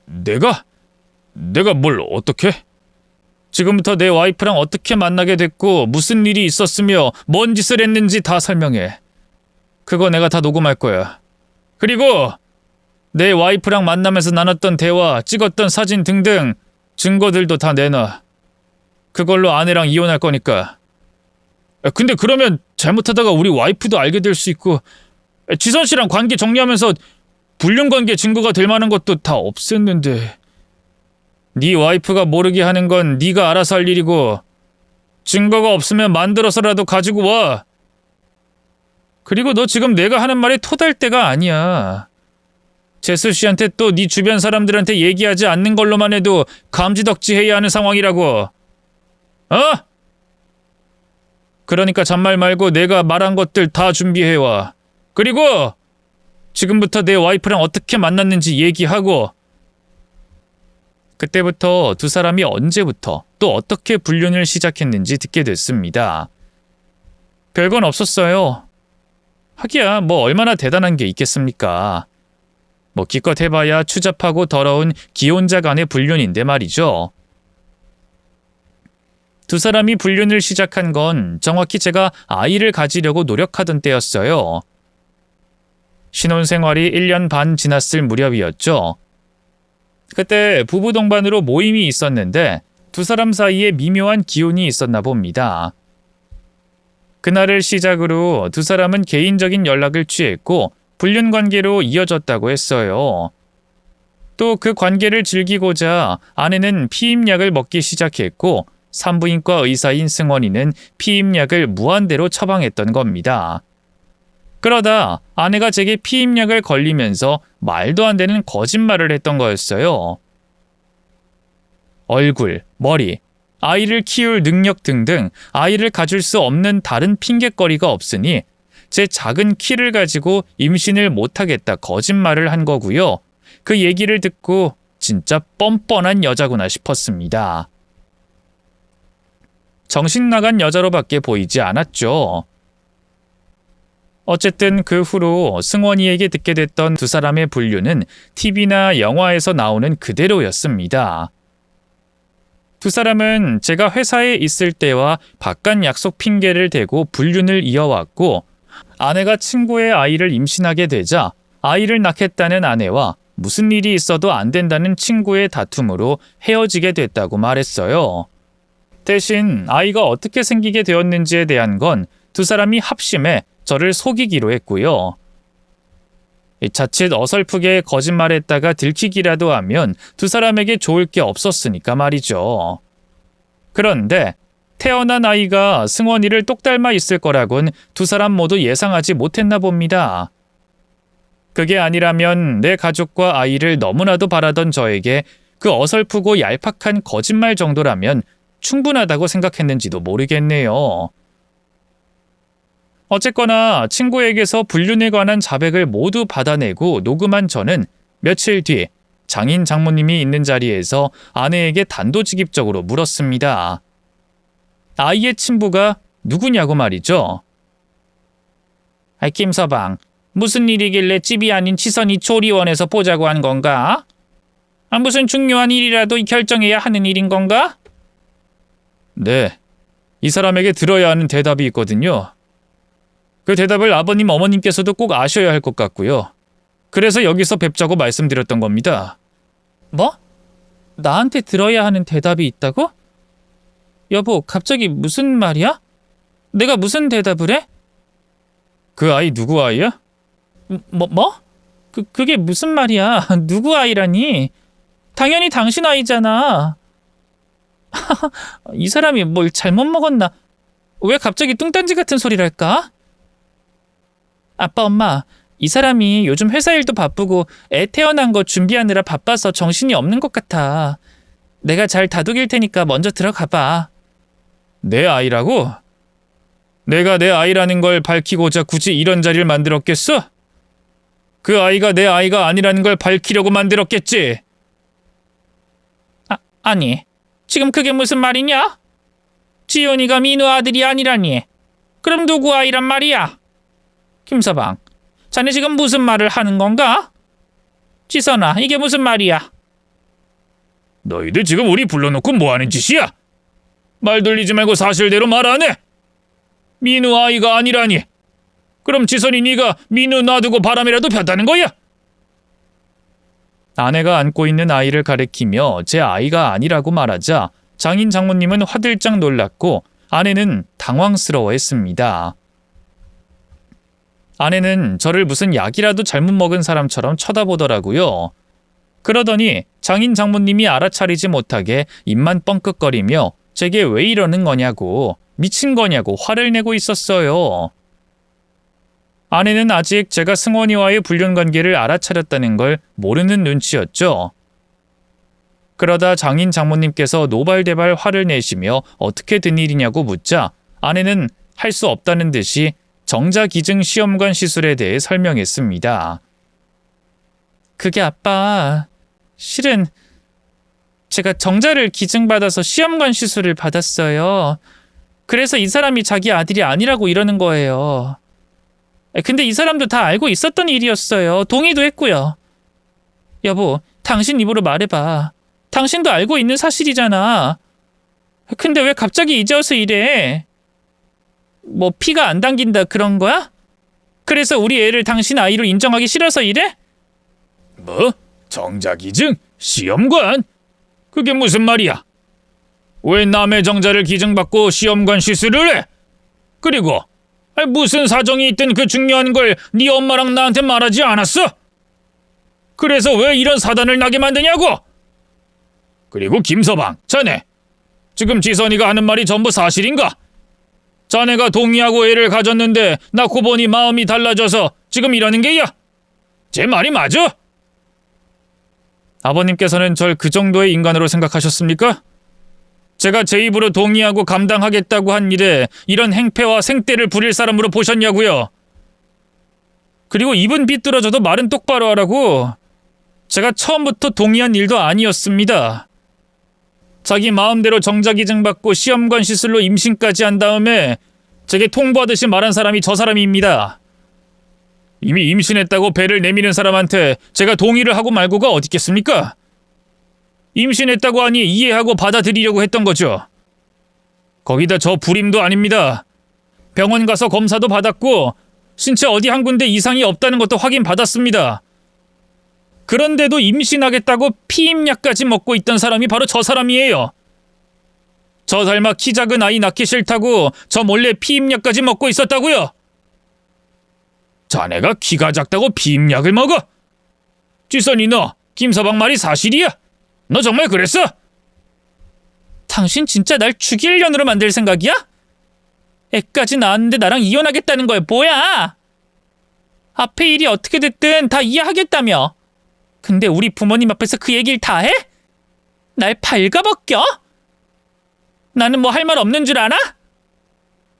내가? 내가 뭘 어떻게? 지금부터 내 와이프랑 어떻게 만나게 됐고 무슨 일이 있었으며 뭔 짓을 했는지 다 설명해. 그거 내가 다 녹음할 거야. 그리고 내 와이프랑 만나면서 나눴던 대화, 찍었던 사진 등등 증거들도 다 내놔. 그걸로 아내랑 이혼할 거니까. 근데 그러면 잘못하다가 우리 와이프도 알게 될 수 있고 지선 씨랑 관계 정리하면서 불륜관계 증거가 될 만한 것도 다 없앴는데. 네 와이프가 모르게 하는 건 네가 알아서 할 일이고 증거가 없으면 만들어서라도 가지고 와. 그리고 너 지금 내가 하는 말에 토달 때가 아니야. 제수 씨한테 또 네 주변 사람들한테 얘기하지 않는 걸로만 해도 감지덕지해야 하는 상황이라고. 어? 그러니까 잔말 말고 내가 말한 것들 다 준비해와. 그리고 지금부터 내 와이프랑 어떻게 만났는지 얘기하고. 그때부터 두 사람이 언제부터 또 어떻게 불륜을 시작했는지 듣게 됐습니다. 별건 없었어요. 하기야 뭐 얼마나 대단한 게 있겠습니까. 뭐 기껏 해봐야 추잡하고 더러운 기혼자 간의 불륜인데 말이죠. 두 사람이 불륜을 시작한 건 정확히 제가 아이를 가지려고 노력하던 때였어요. 신혼생활이 1년 반 지났을 무렵이었죠. 그때 부부 동반으로 모임이 있었는데 두 사람 사이에 미묘한 기운이 있었나 봅니다. 그날을 시작으로 두 사람은 개인적인 연락을 취했고 불륜 관계로 이어졌다고 했어요. 또 그 관계를 즐기고자 아내는 피임약을 먹기 시작했고 산부인과 의사인 승원이는 피임약을 무한대로 처방했던 겁니다. 그러다 아내가 제게 피임약을 걸리면서 말도 안 되는 거짓말을 했던 거였어요. 얼굴, 머리, 아이를 키울 능력 등등 아이를 가질 수 없는 다른 핑곗거리가 없으니 제 작은 키를 가지고 임신을 못하겠다 거짓말을 한 거고요. 그 얘기를 듣고 진짜 뻔뻔한 여자구나 싶었습니다. 정신 나간 여자로밖에 보이지 않았죠. 어쨌든 그 후로 승원이에게 듣게 됐던 두 사람의 불륜은 TV나 영화에서 나오는 그대로였습니다. 두 사람은 제가 회사에 있을 때와 바깥 약속 핑계를 대고 불륜을 이어왔고 아내가 친구의 아이를 임신하게 되자 아이를 낳겠다는 아내와 무슨 일이 있어도 안 된다는 친구의 다툼으로 헤어지게 됐다고 말했어요. 대신 아이가 어떻게 생기게 되었는지에 대한 건 두 사람이 합심해 저를 속이기로 했고요. 자칫 어설프게 거짓말했다가 들키기라도 하면 두 사람에게 좋을 게 없었으니까 말이죠. 그런데 태어난 아이가 승원이를 똑 닮아 있을 거라곤 두 사람 모두 예상하지 못했나 봅니다. 그게 아니라면 내 가족과 아이를 너무나도 바라던 저에게 그 어설프고 얄팍한 거짓말 정도라면 충분하다고 생각했는지도 모르겠네요. 어쨌거나 친구에게서 불륜에 관한 자백을 모두 받아내고 녹음한 저는 며칠 뒤 장인 장모님이 있는 자리에서 아내에게 단도직입적으로 물었습니다. 아이의 친부가 누구냐고 말이죠. 김서방, 무슨 일이길래 집이 아닌 치선이 조리원에서 보자고 한 건가? 무슨 중요한 일이라도 결정해야 하는 일인 건가? 네, 이 사람에게 들어야 하는 대답이 있거든요. 그 대답을 아버님, 어머님께서도 꼭 아셔야 할 것 같고요. 그래서 여기서 뵙자고 말씀드렸던 겁니다. 뭐? 나한테 들어야 하는 대답이 있다고? 여보, 갑자기 무슨 말이야? 내가 무슨 대답을 해? 그 아이 누구 아이야? 뭐? 그게 무슨 말이야? 누구 아이라니? 당연히 당신 아이잖아. 이 사람이 뭘 잘못 먹었나? 왜 갑자기 뚱딴지 같은 소리를 할까? 아빠, 엄마, 이 사람이 요즘 회사 일도 바쁘고 애 태어난 거 준비하느라 바빠서 정신이 없는 것 같아. 내가 잘 다독일 테니까 먼저 들어가 봐. 내 아이라고? 내가 내 아이라는 걸 밝히고자 굳이 이런 자리를 만들었겠어? 그 아이가 내 아이가 아니라는 걸 밝히려고 만들었겠지? 아니, 지금 그게 무슨 말이냐? 지훈이가 민우 아들이 아니라니. 그럼 누구 아이란 말이야? 김서방, 자네 지금 무슨 말을 하는 건가? 지선아, 이게 무슨 말이야? 너희들 지금 우리 불러놓고 뭐하는 짓이야? 말 돌리지 말고 사실대로 말 안 해? 민우 아이가 아니라니. 그럼 지선이 네가 민우 놔두고 바람이라도 폈다는 거야? 아내가 안고 있는 아이를 가리키며 제 아이가 아니라고 말하자 장인 장모님은 화들짝 놀랐고 아내는 당황스러워했습니다. 아내는 저를 무슨 약이라도 잘못 먹은 사람처럼 쳐다보더라고요. 그러더니 장인 장모님이 알아차리지 못하게 입만 뻥끗거리며 제게 왜 이러는 거냐고, 미친 거냐고 화를 내고 있었어요. 아내는 아직 제가 승원이와의 불륜관계를 알아차렸다는 걸 모르는 눈치였죠. 그러다 장인 장모님께서 노발대발 화를 내시며 어떻게 된 일이냐고 묻자 아내는 할 수 없다는 듯이 정자기증 시험관 시술에 대해 설명했습니다. 그게 아빠, 실은 제가 정자를 기증받아서 시험관 시술을 받았어요. 그래서 이 사람이 자기 아들이 아니라고 이러는 거예요. 근데 이 사람도 다 알고 있었던 일이었어요. 동의도 했고요. 여보, 당신 입으로 말해봐. 당신도 알고 있는 사실이잖아. 근데 왜 갑자기 이제 와서 이래? 뭐 피가 안 당긴다 그런 거야? 그래서 우리 애를 당신 아이로 인정하기 싫어서 이래? 뭐? 정자기증? 시험관? 그게 무슨 말이야? 왜 남의 정자를 기증받고 시험관 시술을 해? 그리고 무슨 사정이 있든 그 중요한 걸 네 엄마랑 나한테 말하지 않았어? 그래서 왜 이런 사단을 나게 만드냐고? 그리고 김서방, 자네 지금 지선이가 하는 말이 전부 사실인가? 자네가 동의하고 애를 가졌는데 낳고 보니 마음이 달라져서 지금 이러는 게야? 제 말이 맞아? 아버님께서는 절 그 정도의 인간으로 생각하셨습니까? 제가 제 입으로 동의하고 감당하겠다고 한 일에 이런 행패와 생떼를 부릴 사람으로 보셨냐고요? 그리고 입은 비뚤어져도 말은 똑바로 하라고. 제가 처음부터 동의한 일도 아니었습니다. 자기 마음대로 정자기증 받고 시험관 시술로 임신까지 한 다음에 제게 통보하듯이 말한 사람이 저 사람입니다. 이미 임신했다고 배를 내미는 사람한테 제가 동의를 하고 말고가 어디 있겠습니까? 임신했다고 하니 이해하고 받아들이려고 했던 거죠. 거기다 저 불임도 아닙니다. 병원 가서 검사도 받았고 신체 어디 한 군데 이상이 없다는 것도 확인받았습니다. 그런데도 임신하겠다고 피임약까지 먹고 있던 사람이 바로 저 사람이에요. 저 닮아 키 작은 아이 낳기 싫다고 저 몰래 피임약까지 먹고 있었다고요. 자네가 키가 작다고 피임약을 먹어? 지선이 너 김서방 말이 사실이야? 너 정말 그랬어? 당신 진짜 날 죽일 년으로 만들 생각이야? 애까지 낳았는데 나랑 이혼하겠다는 거야 뭐야? 앞에 일이 어떻게 됐든 다 이해하겠다며. 근데 우리 부모님 앞에서 그 얘기를 다 해? 날 발가벗겨? 나는 뭐 할 말 없는 줄 알아?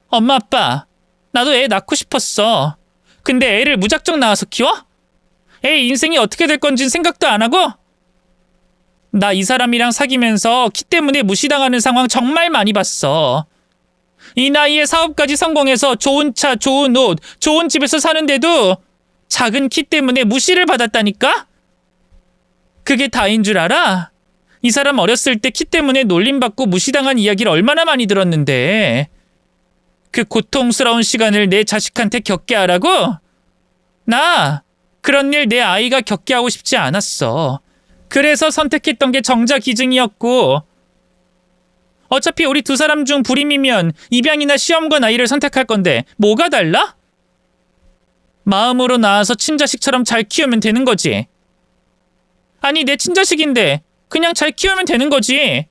엄마 아빠, 나도 애 낳고 싶었어. 근데 애를 무작정 낳아서 키워? 애 인생이 어떻게 될 건진 생각도 안 하고? 나 이 사람이랑 사귀면서 키 때문에 무시당하는 상황 정말 많이 봤어. 이 나이에 사업까지 성공해서 좋은 차, 좋은 옷, 좋은 집에서 사는데도 작은 키 때문에 무시를 받았다니까? 그게 다인 줄 알아? 이 사람 어렸을 때 키 때문에 놀림받고 무시당한 이야기를 얼마나 많이 들었는데 그 고통스러운 시간을 내 자식한테 겪게 하라고? 나 그런 일 내 아이가 겪게 하고 싶지 않았어. 그래서 선택했던 게 정자기증이었고 어차피 우리 두 사람 중 불임이면 입양이나 시험관 아이를 선택할 건데 뭐가 달라? 마음으로 낳아서 친자식처럼 잘 키우면 되는 거지. 아니 내 친자식인데 그냥 잘 키우면 되는 거지.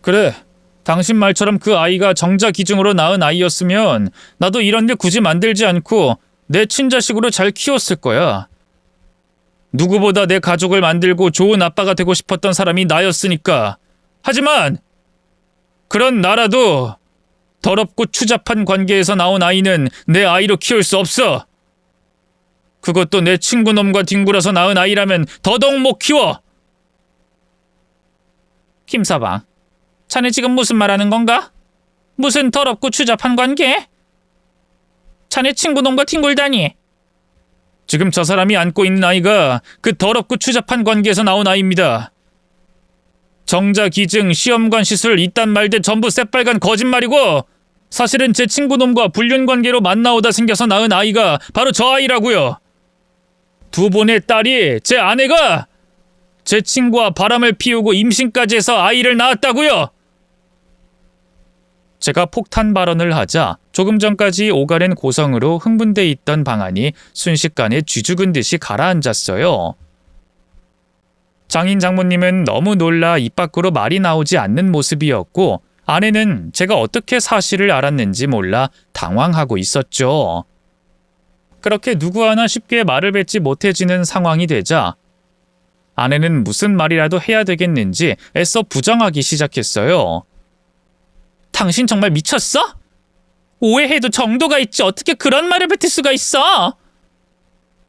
그래, 당신 말처럼 그 아이가 정자기증으로 낳은 아이였으면 나도 이런 일 굳이 만들지 않고 내 친자식으로 잘 키웠을 거야. 누구보다 내 가족을 만들고 좋은 아빠가 되고 싶었던 사람이 나였으니까. 하지만 그런 나라도 더럽고 추잡한 관계에서 나온 아이는 내 아이로 키울 수 없어. 그것도 내 친구놈과 뒹굴어서 낳은 아이라면 더더욱 못 키워. 김서방, 자네 지금 무슨 말하는 건가? 무슨 더럽고 추잡한 관계? 자네 친구놈과 뒹굴다니. 지금 저 사람이 안고 있는 아이가 그 더럽고 추잡한 관계에서 나온 아이입니다. 정자기증, 시험관 시술, 이딴 말들 전부 새빨간 거짓말이고 사실은 제 친구놈과 불륜관계로 만나오다 생겨서 낳은 아이가 바로 저 아이라고요. 두 분의 딸이, 제 아내가 제 친구와 바람을 피우고 임신까지 해서 아이를 낳았다고요. 제가 폭탄 발언을 하자 조금 전까지 오가는 고성으로 흥분돼 있던 방안이 순식간에 쥐죽은 듯이 가라앉았어요. 장인 장모님은 너무 놀라 입 밖으로 말이 나오지 않는 모습이었고 아내는 제가 어떻게 사실을 알았는지 몰라 당황하고 있었죠. 그렇게 누구 하나 쉽게 말을 뱉지 못해지는 상황이 되자 아내는 무슨 말이라도 해야 되겠는지 애써 부정하기 시작했어요. 당신 정말 미쳤어? 오해해도 정도가 있지 어떻게 그런 말을 뱉을 수가 있어?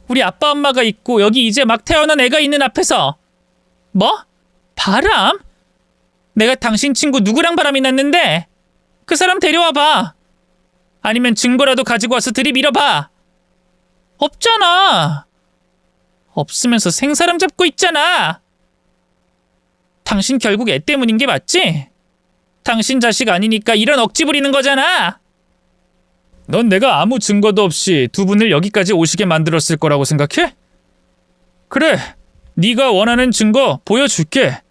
우리 아빠 엄마가 있고 여기 이제 막 태어난 애가 있는 앞에서 뭐? 바람? 내가 당신 친구 누구랑 바람이 났는데? 그 사람 데려와봐. 아니면 증거라도 가지고 와서 들이밀어봐. 없잖아. 없으면서 생사람 잡고 있잖아. 당신 결국 애 때문인 게 맞지? 당신 자식 아니니까 이런 억지 부리는 거잖아. 넌 내가 아무 증거도 없이 두 분을 여기까지 오시게 만들었을 거라고 생각해? 그래, 네가 원하는 증거 보여줄게.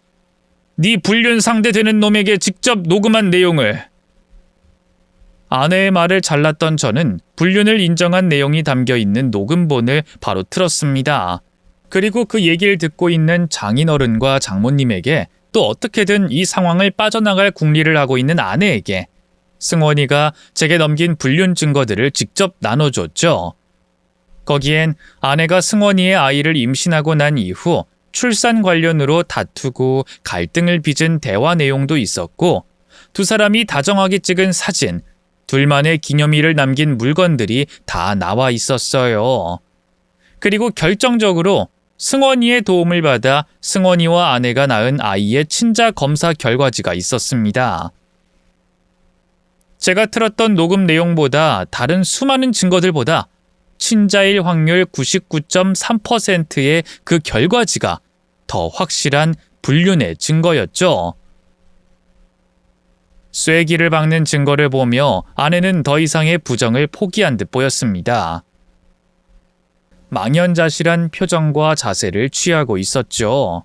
네 불륜 상대되는 놈에게 직접 녹음한 내용을. 아내의 말을 잘랐던 저는 불륜을 인정한 내용이 담겨 있는 녹음본을 바로 틀었습니다. 그리고 그 얘기를 듣고 있는 장인어른과 장모님에게 또 어떻게든 이 상황을 빠져나갈 궁리를 하고 있는 아내에게 승원이가 제게 넘긴 불륜 증거들을 직접 나눠줬죠. 거기엔 아내가 승원이의 아이를 임신하고 난 이후 출산 관련으로 다투고 갈등을 빚은 대화 내용도 있었고 두 사람이 다정하게 찍은 사진, 둘만의 기념일을 남긴 물건들이 다 나와 있었어요. 그리고 결정적으로 승원이의 도움을 받아 승원이와 아내가 낳은 아이의 친자 검사 결과지가 있었습니다. 제가 틀었던 녹음 내용보다 다른 수많은 증거들보다 친자일 확률 99.3%의 그 결과지가 더 확실한 불륜의 증거였죠. 쐐기를 박는 증거를 보며 아내는 더 이상의 부정을 포기한 듯 보였습니다. 망연자실한 표정과 자세를 취하고 있었죠.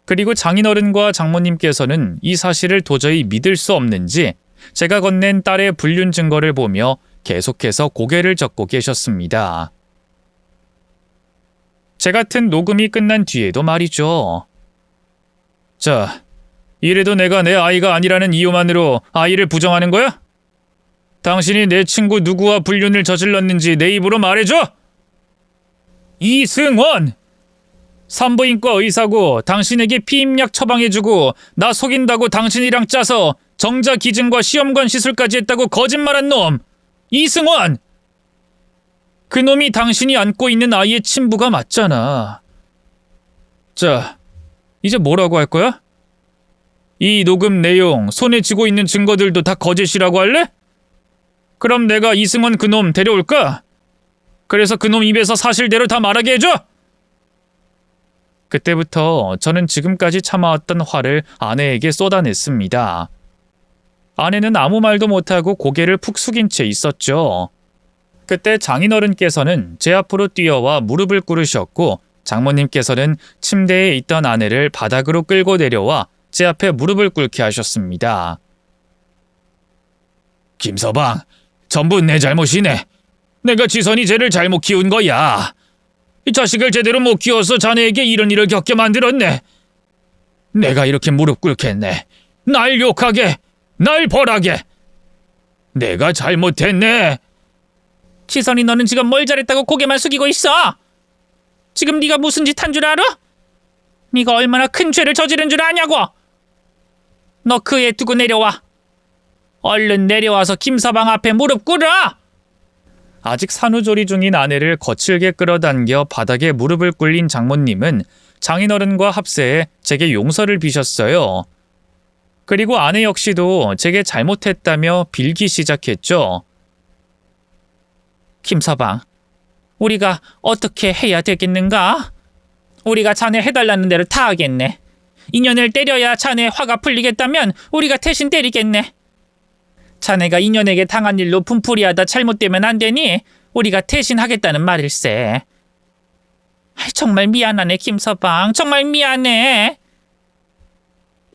그리고 장인어른과 장모님께서는 이 사실을 도저히 믿을 수 없는지 제가 건넨 딸의 불륜 증거를 보며 계속해서 고개를 젓고 계셨습니다. 제 같은 녹음이 끝난 뒤에도 말이죠. 자, 이래도 내가 내 아이가 아니라는 이유만으로 아이를 부정하는 거야? 당신이 내 친구 누구와 불륜을 저질렀는지 내 입으로 말해줘! 이승원! 산부인과 의사고 당신에게 피임약 처방해주고 나 속인다고 당신이랑 짜서 정자 기증과 시험관 시술까지 했다고 거짓말한 놈! 이승원! 그 놈이 당신이 안고 있는 아이의 친부가 맞잖아. 자, 이제 뭐라고 할 거야? 이 녹음 내용, 손에 쥐고 있는 증거들도 다 거짓이라고 할래? 그럼 내가 이승원 그놈 데려올까? 그래서 그놈 입에서 사실대로 다 말하게 해줘! 그때부터 저는 지금까지 참아왔던 화를 아내에게 쏟아냈습니다. 아내는 아무 말도 못하고 고개를 푹 숙인 채 있었죠. 그때 장인어른께서는 제 앞으로 뛰어와 무릎을 꿇으셨고 장모님께서는 침대에 있던 아내를 바닥으로 끌고 내려와 제 앞에 무릎을 꿇게 하셨습니다. 김서방, 전부 내 잘못이네. 내가 지선이 쟤를 잘못 키운 거야. 이 자식을 제대로 못 키워서 자네에게 이런 일을 겪게 만들었네. 내가 이렇게 무릎 꿇겠네. 날 욕하게, 날 벌하게. 내가 잘못했네. 지선이 너는 지금 뭘 잘했다고 고개만 숙이고 있어? 지금 네가 무슨 짓 한 줄 알아? 네가 얼마나 큰 죄를 저지른 줄 아냐고. 너 그 애 두고 내려와. 얼른 내려와서 김서방 앞에 무릎 꿇어. 아직 산후조리 중인 아내를 거칠게 끌어당겨 바닥에 무릎을 꿇린 장모님은 장인어른과 합세해 제게 용서를 비셨어요. 그리고 아내 역시도 제게 잘못했다며 빌기 시작했죠. 김서방, 우리가 어떻게 해야 되겠는가? 우리가 자네 해달라는 대로 다 하겠네. 인연을 때려야 자네 화가 풀리겠다면 우리가 대신 때리겠네. 자네가 인연에게 당한 일로 분풀이하다 잘못되면 안 되니 우리가 대신 하겠다는 말일세. 정말 미안하네, 김서방. 정말 미안해.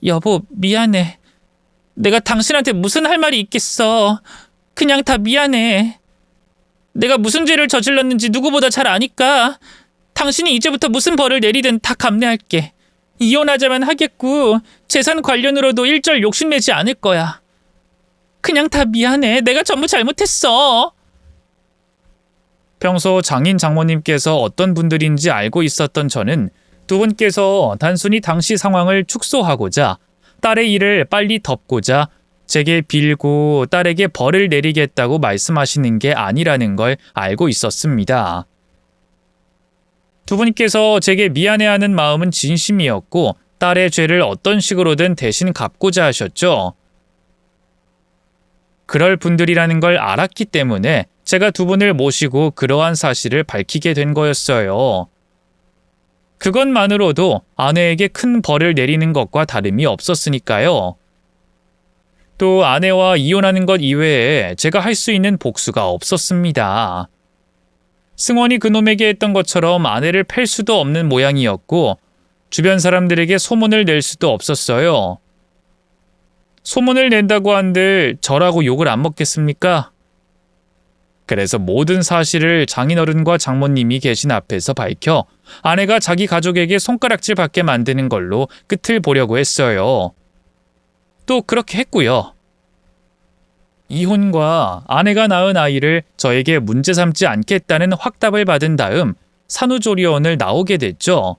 여보, 미안해. 내가 당신한테 무슨 할 말이 있겠어. 그냥 다 미안해. 내가 무슨 죄를 저질렀는지 누구보다 잘 아니까 당신이 이제부터 무슨 벌을 내리든 다 감내할게. 이혼하자만 하겠고 재산 관련으로도 일절 욕심내지 않을 거야. 그냥 다 미안해. 내가 전부 잘못했어. 평소 장인 장모님께서 어떤 분들인지 알고 있었던 저는 두 분께서 단순히 당시 상황을 축소하고자 딸의 일을 빨리 덮고자 제게 빌고 딸에게 벌을 내리겠다고 말씀하시는 게 아니라는 걸 알고 있었습니다. 두 분께서 제게 미안해하는 마음은 진심이었고 딸의 죄를 어떤 식으로든 대신 갚고자 하셨죠. 그럴 분들이라는 걸 알았기 때문에 제가 두 분을 모시고 그러한 사실을 밝히게 된 거였어요. 그것만으로도 아내에게 큰 벌을 내리는 것과 다름이 없었으니까요. 또 아내와 이혼하는 것 이외에 제가 할 수 있는 복수가 없었습니다. 승원이 그놈에게 했던 것처럼 아내를 팰 수도 없는 모양이었고 주변 사람들에게 소문을 낼 수도 없었어요. 소문을 낸다고 한들 저라고 욕을 안 먹겠습니까? 그래서 모든 사실을 장인어른과 장모님이 계신 앞에서 밝혀 아내가 자기 가족에게 손가락질 받게 만드는 걸로 끝을 보려고 했어요. 또 그렇게 했고요. 이혼과 아내가 낳은 아이를 저에게 문제 삼지 않겠다는 확답을 받은 다음 산후조리원을 나오게 됐죠.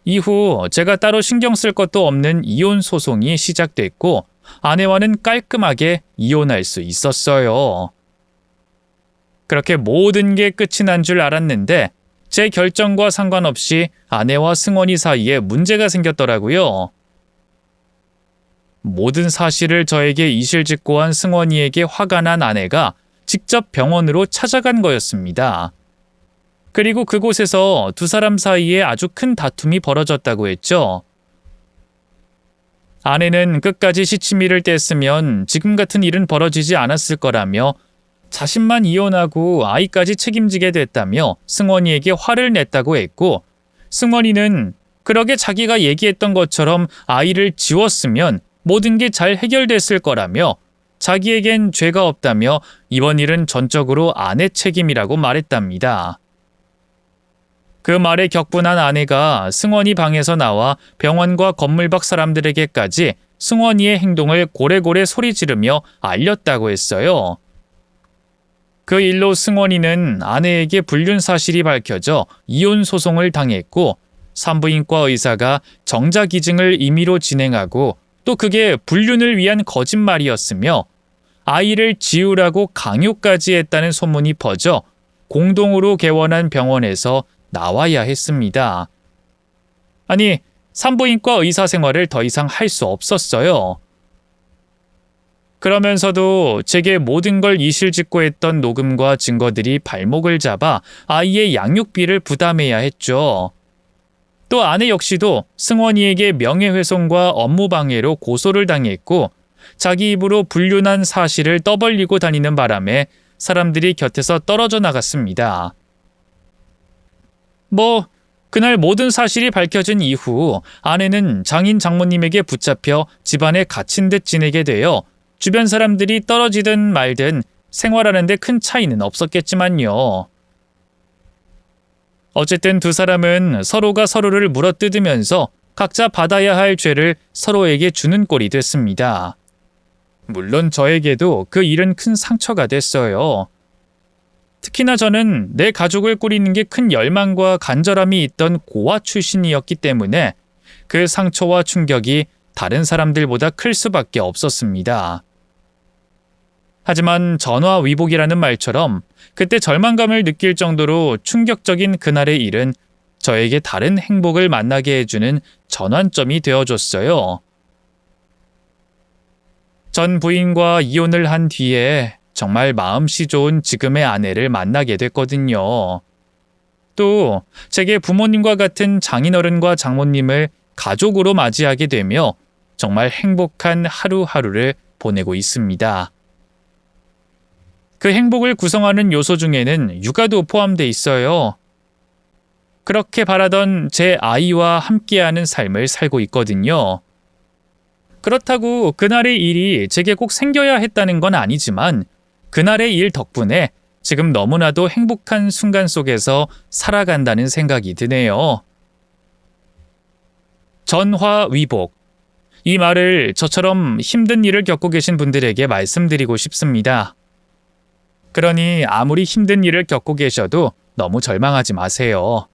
이후 제가 따로 신경 쓸 것도 없는 이혼 소송이 시작됐고 아내와는 깔끔하게 이혼할 수 있었어요. 그렇게 모든 게 끝이 난 줄 알았는데 제 결정과 상관없이 아내와 승원이 사이에 문제가 생겼더라고요. 모든 사실을 저에게 이실직고한 승원이에게 화가 난 아내가 직접 병원으로 찾아간 거였습니다. 그리고 그곳에서 두 사람 사이에 아주 큰 다툼이 벌어졌다고 했죠. 아내는 끝까지 시치미를 뗐으면 지금 같은 일은 벌어지지 않았을 거라며 자신만 이혼하고 아이까지 책임지게 됐다며 승원이에게 화를 냈다고 했고 승원이는 그러게 자기가 얘기했던 것처럼 아이를 지웠으면 모든 게 잘 해결됐을 거라며 자기에겐 죄가 없다며 이번 일은 전적으로 아내 책임이라고 말했답니다. 그 말에 격분한 아내가 승원이 방에서 나와 병원과 건물 밖 사람들에게까지 승원이의 행동을 고래고래 소리 지르며 알렸다고 했어요. 그 일로 승원이는 아내에게 불륜 사실이 밝혀져 이혼 소송을 당했고 산부인과 의사가 정자기증을 임의로 진행하고 또 그게 불륜을 위한 거짓말이었으며 아이를 지우라고 강요까지 했다는 소문이 퍼져 공동으로 개원한 병원에서 나와야 했습니다. 아니, 산부인과 의사 생활을 더 이상 할 수 없었어요. 그러면서도 제게 모든 걸 이실직고 했던 녹음과 증거들이 발목을 잡아 아이의 양육비를 부담해야 했죠. 또 아내 역시도 승원이에게 명예훼손과 업무방해로 고소를 당했고 자기 입으로 불륜한 사실을 떠벌리고 다니는 바람에 사람들이 곁에서 떨어져 나갔습니다. 그날 모든 사실이 밝혀진 이후 아내는 장인 장모님에게 붙잡혀 집안에 갇힌 듯 지내게 되어 주변 사람들이 떨어지든 말든 생활하는 데 큰 차이는 없었겠지만요. 어쨌든 두 사람은 서로가 서로를 물어뜯으면서 각자 받아야 할 죄를 서로에게 주는 꼴이 됐습니다. 물론 저에게도 그 일은 큰 상처가 됐어요. 특히나 저는 내 가족을 꾸리는 게 큰 열망과 간절함이 있던 고아 출신이었기 때문에 그 상처와 충격이 다른 사람들보다 클 수밖에 없었습니다. 하지만 전화위복이라는 말처럼 그때 절망감을 느낄 정도로 충격적인 그날의 일은 저에게 다른 행복을 만나게 해주는 전환점이 되어줬어요. 전 부인과 이혼을 한 뒤에 정말 마음씨 좋은 지금의 아내를 만나게 됐거든요. 또 제게 부모님과 같은 장인어른과 장모님을 가족으로 맞이하게 되며 정말 행복한 하루하루를 보내고 있습니다. 그 행복을 구성하는 요소 중에는 육아도 포함돼 있어요. 그렇게 바라던 제 아이와 함께하는 삶을 살고 있거든요. 그렇다고 그날의 일이 제게 꼭 생겨야 했다는 건 아니지만 그날의 일 덕분에 지금 너무나도 행복한 순간 속에서 살아간다는 생각이 드네요. 전화위복. 이 말을 저처럼 힘든 일을 겪고 계신 분들에게 말씀드리고 싶습니다. 그러니 아무리 힘든 일을 겪고 계셔도 너무 절망하지 마세요.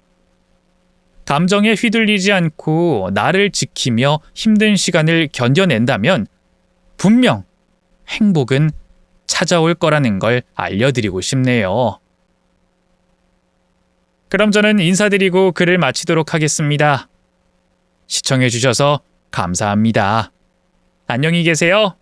감정에 휘둘리지 않고 나를 지키며 힘든 시간을 견뎌낸다면 분명 행복은 찾아올 거라는 걸 알려드리고 싶네요. 그럼 저는 인사드리고 글을 마치도록 하겠습니다. 시청해주셔서 감사합니다. 안녕히 계세요.